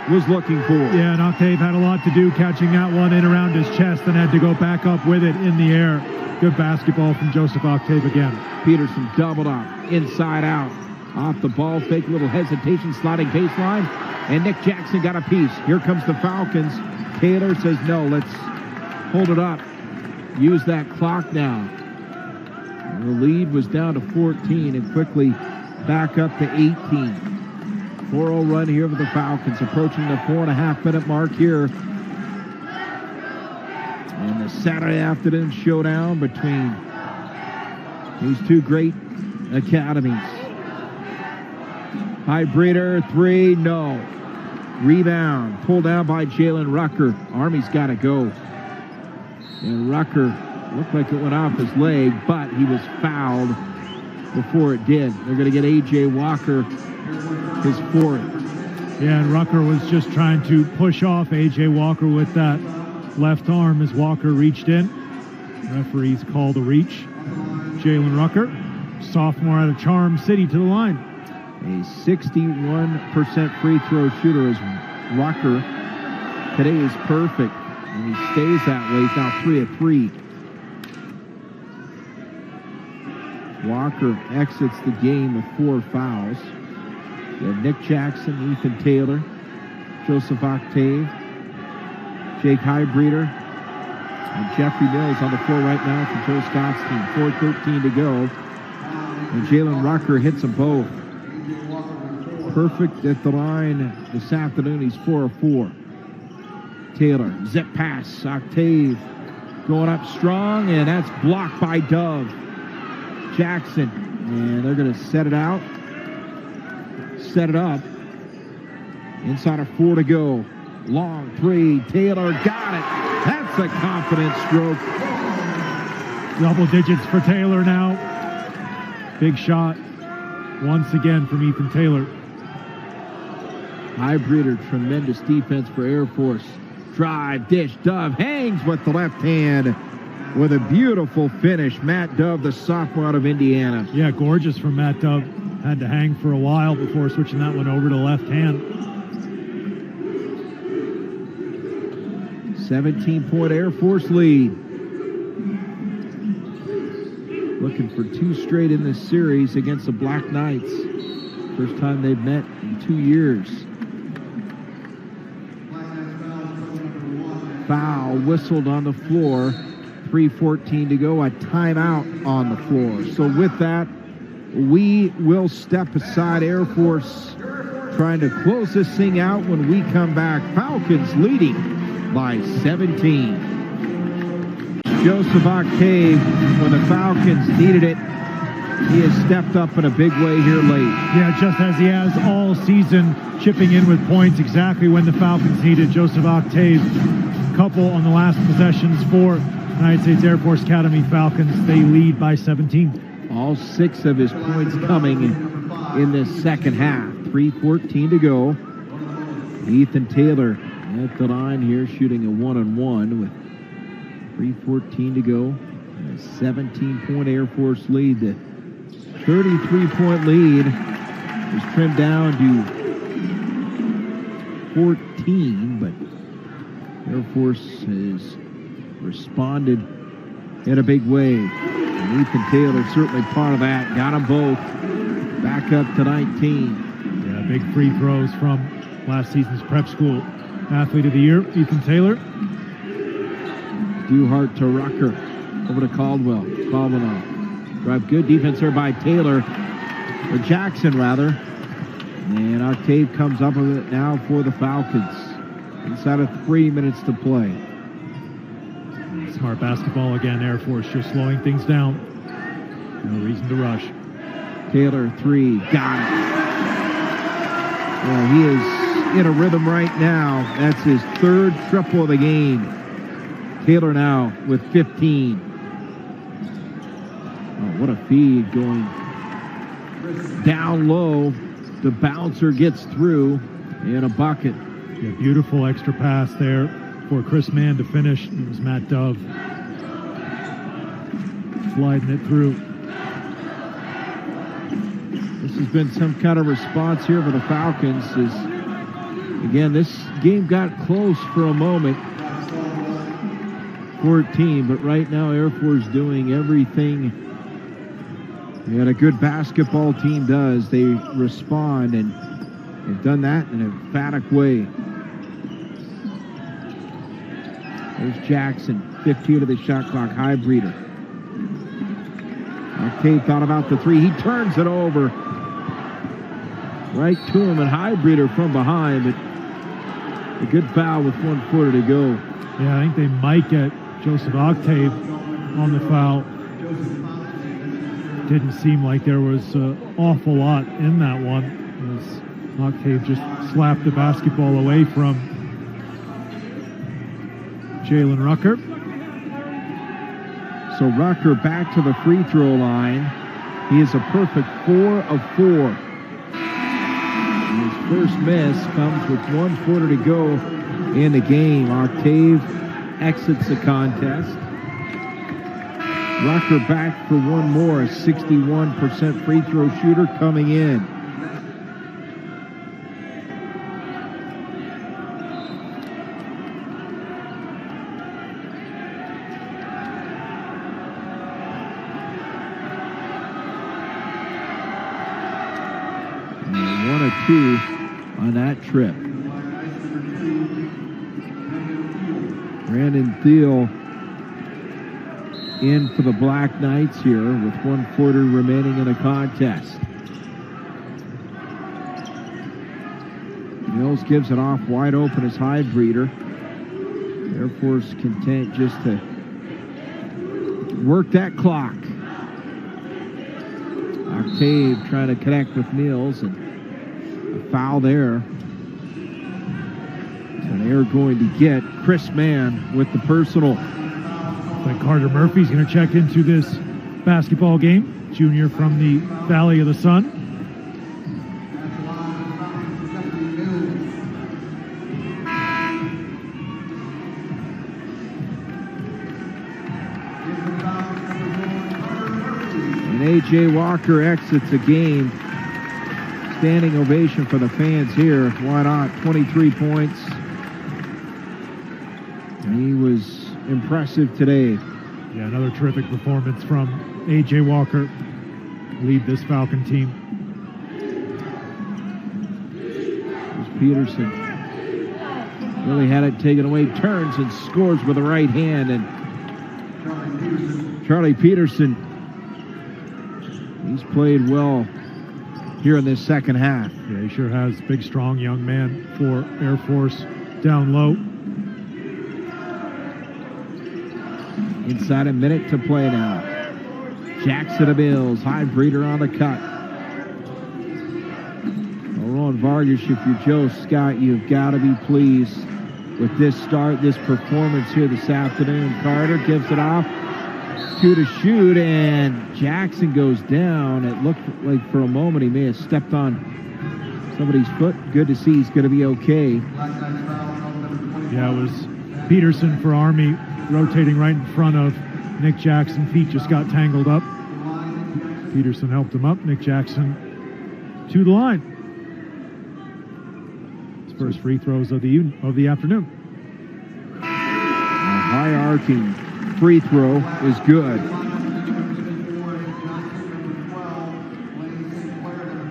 Speaker 1: was looking for.
Speaker 2: Yeah, and Octave had a lot to do catching that one in around his chest and had to go back up with it in the air. Good basketball from Joseph Octave again.
Speaker 1: Peterson doubled up, inside out. Off the ball, fake little hesitation, sliding baseline, and Nick Jackson got a piece. Here comes the Falcons. Taylor says, no, let's hold it up. Use that clock now. The lead was down to 14 and quickly back up to 18. 4-0 run here for the Falcons, approaching the 4.5-minute mark here. And the Saturday afternoon showdown between these two great academies. Heidbreeder, 3, no. Rebound, pulled down by Jalen Rucker. Army's got to go. And Rucker looked like it went off his leg, but he was fouled before it did. They're going to get A.J. Walker his 4th.
Speaker 2: Yeah, and Rucker was just trying to push off A.J. Walker with that left arm as Walker reached in. Referees call the reach. Jalen Rucker, sophomore out of Charm City, to the line.
Speaker 1: A 61% free throw shooter is Rucker. Today is perfect, and he stays that way. He's now 3 of 3. Walker exits the game with 4 fouls. You have Nick Jackson, Ethan Taylor, Joseph Octave, Jake Heidbreeder, and Jeffrey Mills on the floor right now for Joe Scott's team. 4:13 to go. And Jalen Rucker hits them both. Perfect at the line this afternoon. He's 4 of 4. Taylor, zip pass. Octave going up strong, and that's blocked by Dove. Jackson, and they're going to set it out. Set it up. Inside of 4 to go. Long 3. Taylor got it. That's a confident stroke.
Speaker 2: Double digits for Taylor now. Big shot once again from Ethan Taylor.
Speaker 1: Highbreeder, tremendous defense for Air Force. Drive, dish, Dove hangs with the left hand with a beautiful finish. Matt Dove, the sophomore out of Indiana.
Speaker 2: Yeah, gorgeous from Matt Dove. Had to hang for a while before switching that one over to left hand.
Speaker 1: 17-point Air Force lead. Looking for 2 straight in this series against the Black Knights. First time they've met in 2 years. Foul whistled on the floor. 3:14 to go. A timeout on the floor. So with that, we will step aside. Air Force trying to close this thing out when we come back. Falcons leading by 17. Joseph Octave, when the Falcons needed it, he has stepped up in a big way here late.
Speaker 2: Yeah, just as he has all season, chipping in with points exactly when the Falcons needed. Joseph Octave, couple on the last possessions for United States Air Force Academy Falcons. They lead by 17.
Speaker 1: All 6 of his points coming in this second half. 3:14 to go. Ethan Taylor at the line here, shooting a 1-on-1 with 3:14 to go. A 17-point Air Force lead. The 33-point lead is trimmed down to 14, but Air Force has responded in a big way. And Ethan Taylor certainly part of that. Got them both back up to 19.
Speaker 2: Yeah, big free throws from last season's prep school athlete of the year, Ethan Taylor.
Speaker 1: Duhart to Rucker. Over to Caldwell. Caldwell now. Drive, good defense there by Taylor. Or Jackson, rather. And Octave comes up with it now for the Falcons. Inside of 3 minutes to play.
Speaker 2: Smart basketball again. Air Force just slowing things down. No reason to rush.
Speaker 1: Taylor, 3. Got it. Well, he is in a rhythm right now. That's his 3rd triple of the game. Taylor now with 15. Oh, what a feed going down low. The bouncer gets through in a bucket.
Speaker 2: Yeah, beautiful extra pass there for Chris Mann to finish. It was Matt Dove sliding it through.
Speaker 1: This has been some kind of response here for the Falcons. Again, this game got close for a moment. 14, but right now Air Force doing everything that a good basketball team does. They respond, and they've done that in an emphatic way. There's Jackson, 15 of the shot clock. Highbreeder. Octave thought about the 3. He turns it over right to him, and Highbreeder from behind, but a good foul with 1:40 to go.
Speaker 2: Yeah, I think they might get Joseph Octave on the foul. Didn't seem like there was an awful lot in that one, as Octave just slapped the basketball away from Jalen Rucker.
Speaker 1: So Rucker back to the free throw line. He is a perfect 4 of 4. And his first miss comes with 1:40 to go in the game. Octave exits the contest. Rucker back for one more, a 61% free throw shooter coming in. And 1 of 2 on that trip. Brandon Thiel in for the Black Knights here with 1:40 remaining in the contest. Mills gives it off wide open as Highbreeder. Air Force content just to work that clock. Octave trying to connect with Mills, and a foul there. And they're going to get Chris Mann with the personal.
Speaker 2: Like Carter Murphy's going to check into this basketball game. Junior from the Valley of the Sun.
Speaker 1: And A.J. Walker exits the game. Standing ovation for the fans here. Why not? 23 points. He was impressive today.
Speaker 2: Yeah, another terrific performance from A.J. Walker. Lead this Falcon team.
Speaker 1: There's Peterson. Really had it taken away. Turns and scores with the right hand. And Charlie Peterson, he's played well here in this second half.
Speaker 2: Yeah, he sure has. Big, strong young man for Air Force down low.
Speaker 1: Inside a minute to play now. Jackson to Mills. High breeder on the cut. Ron Vargas, if you're Joe Scott, you've got to be pleased with this start, this performance here this afternoon. Carter gives it off. 2 to shoot, and Jackson goes down. It looked like for a moment he may have stepped on somebody's foot. Good to see he's going to be okay.
Speaker 2: Yeah, it was Peterson for Army rotating right in front of Nick Jackson. Feet just got tangled up. Peterson helped him up. Nick Jackson to the line. His first free throws of the afternoon.
Speaker 1: A high arcing free throw is good.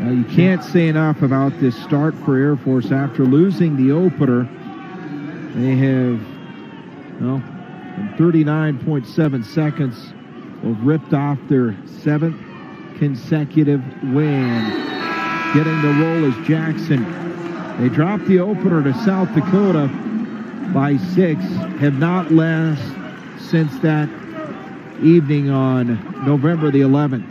Speaker 1: Now, you can't say enough about this start for Air Force. After losing the opener, they have, well, in 39.7 seconds, have ripped off their 7th consecutive win. Getting the roll is Jackson. They dropped the opener to South Dakota by 6, have not lost since that evening on November the 11th.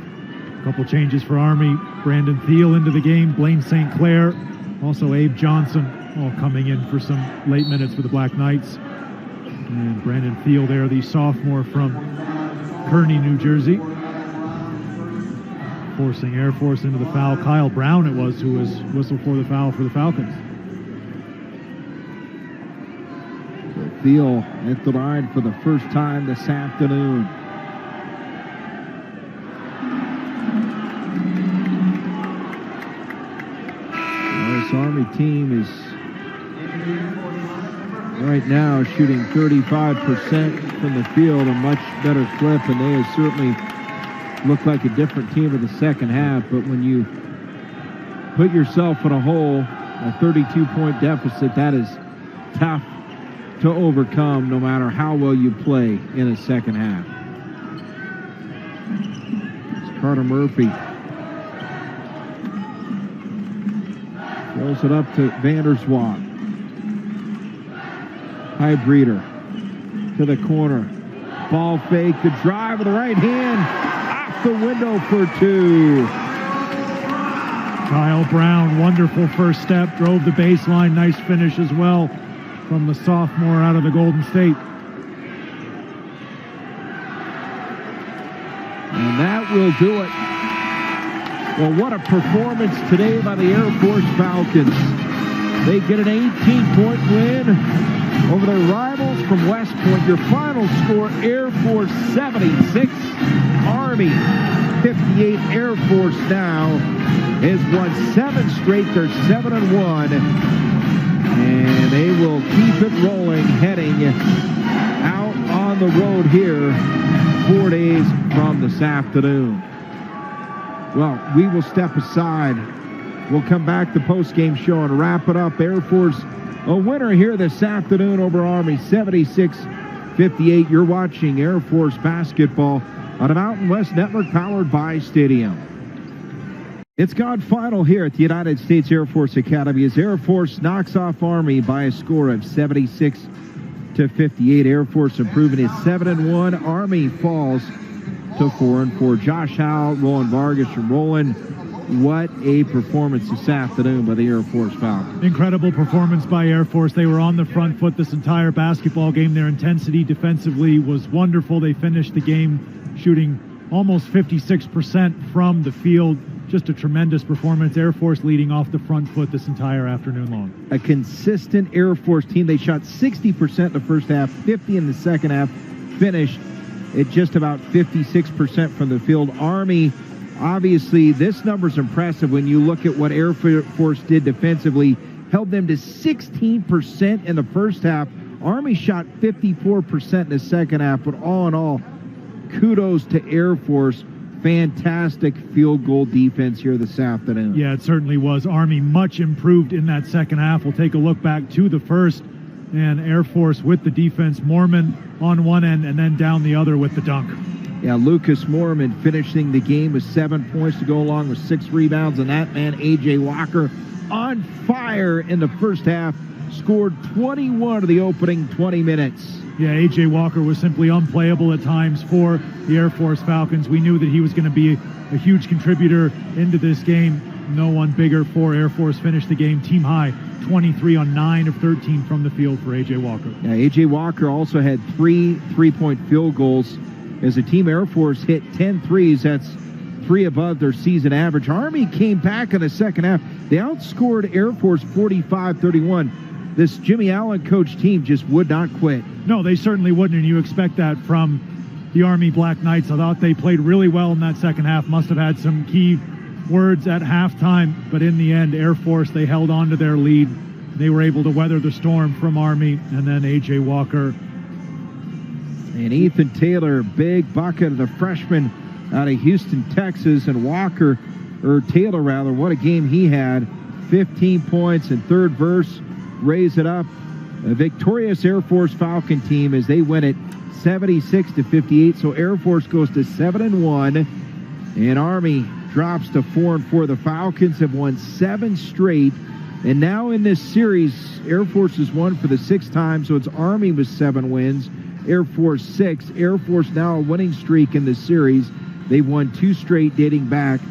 Speaker 2: A couple changes for Army. Brandon Thiel into the game. Blaine St. Clair. Also Abe Johnson all coming in for some late minutes for the Black Knights. And Brandon Thiel there, the sophomore from Kearney, New Jersey. Forcing Air Force into the foul. Kyle Brown it was who was whistled for the foul for the Falcons.
Speaker 1: Thiel at the line for the first time this afternoon. This Army team is right now shooting 35% from the field, a much better clip, and they have certainly looked like a different team in the second half. But when you put yourself in a hole, a 32-point deficit, that is tough to overcome no matter how well you play in a second half. It's Carter Murphy. Throws it up to Vanderswat. High breeder to the corner. Ball fake, the drive with the right hand. Off the window for 2.
Speaker 2: Kyle Brown, wonderful first step. Drove the baseline. Nice finish as well from the sophomore out of the Golden State.
Speaker 1: And that will do it. Well, what a performance today by the Air Force Falcons. They get an 18-point win over their rivals from West Point. Your final score, Air Force 76, Army 58. Air Force now has won 7 straight. They're 7-1. And they will keep it rolling, heading out on the road here 4 days from this afternoon. Well, we will step aside. We'll come back to post-game show and wrap it up. Air Force a winner here this afternoon over Army, 76-58. You're watching Air Force basketball on a Mountain West Network powered by Stadium. It's gone final here at the United States Air Force Academy as Air Force knocks off Army by a score of 76-58. Air Force improving is 7-1. Army falls to 4-4. Josh Howell, Roland Vargas, and Roland. What a performance this afternoon by the Air Force Falcons.
Speaker 2: Incredible performance by Air Force. They were on the front foot this entire basketball game. Their intensity defensively was wonderful. They finished the game shooting almost 56% from the field. Just a tremendous performance. Air Force leading off the front foot this entire afternoon long.
Speaker 1: A consistent Air Force team. They shot 60% in the first half, 50% in the second half, finished at just about 56% from the field. Army, obviously, this number's impressive when you look at what Air Force did defensively. Held them to 16% in the first half. Army shot 54% in the second half, but all in all, kudos to Air Force. Fantastic field goal defense here this afternoon.
Speaker 2: Yeah, it certainly was. Army much improved in that second half. We'll take a look back to the first, and Air Force with the defense. Mormon on one end and then down the other with the dunk.
Speaker 1: Yeah, Lucas Mormon finishing the game with 7 points to go along with 6 rebounds, and that man, A.J. Walker, on fire in the first half, scored 21 of the opening 20 minutes.
Speaker 2: Yeah, A.J. Walker was simply unplayable at times for the Air Force Falcons. We knew that he was going to be a huge contributor into this game. No one bigger for Air Force. Finished the game team high, 23 on 9 of 13 from the field for A.J. Walker.
Speaker 1: Yeah, A.J. Walker also had 3 3-point field goals. As a team, Air Force hit 10 threes. That's 3 above their season average. Army came back in the second half. They outscored Air Force 45-31. This Jimmy Allen coach team just would not quit.
Speaker 2: No, they certainly wouldn't, and you expect that from the Army Black Knights. I thought they played really well in that second half. Must have had some key words at halftime, but in the end, Air Force, they held on to their lead. They were able to weather the storm from Army, and then A.J. Walker.
Speaker 1: And Ethan Taylor, big bucket of the freshman out of Houston, Texas, and Walker, or Taylor rather, what a game he had. 15 points in third verse, raise it up. A victorious Air Force Falcon team as they win it 76-58. So Air Force goes to 7-1, and Army drops to 4-4. The Falcons have won 7 straight, and now in this series, Air Force has won for the 6th time. So it's Army with 7 wins, Air Force 6. Air Force now a winning streak in this series. They've won 2 straight dating back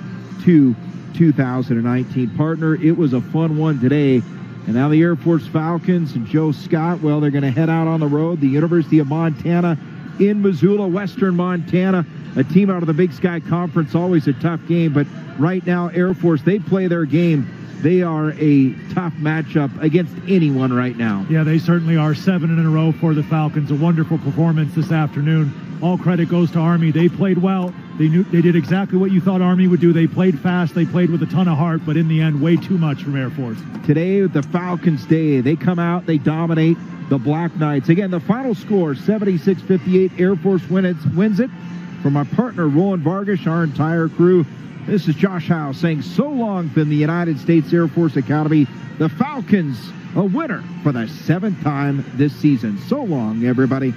Speaker 1: to 2019. Partner, it was a fun one today. And now the Air Force Falcons and Joe Scott, well, they're going to head out on the road. The University of Montana in Missoula, Western Montana, a team out of the Big Sky Conference, always a tough game. But right now, Air Force, they play their game. They are a tough matchup against anyone right now.
Speaker 2: Yeah, they certainly are. 7 in a row for the Falcons. A wonderful performance this afternoon. All credit goes to Army. They played well. They did exactly what you thought Army would do. They played fast. They played with a ton of heart, but in the end, way too much from Air Force.
Speaker 1: Today, the Falcons' day. They come out, they dominate the Black Knights. Again, the final score, 76-58. Air Force wins it. For my partner, Roland Vargas, our entire crew, this is Josh Howe saying so long from the United States Air Force Academy. The Falcons, a winner for the 7th time this season. So long, everybody.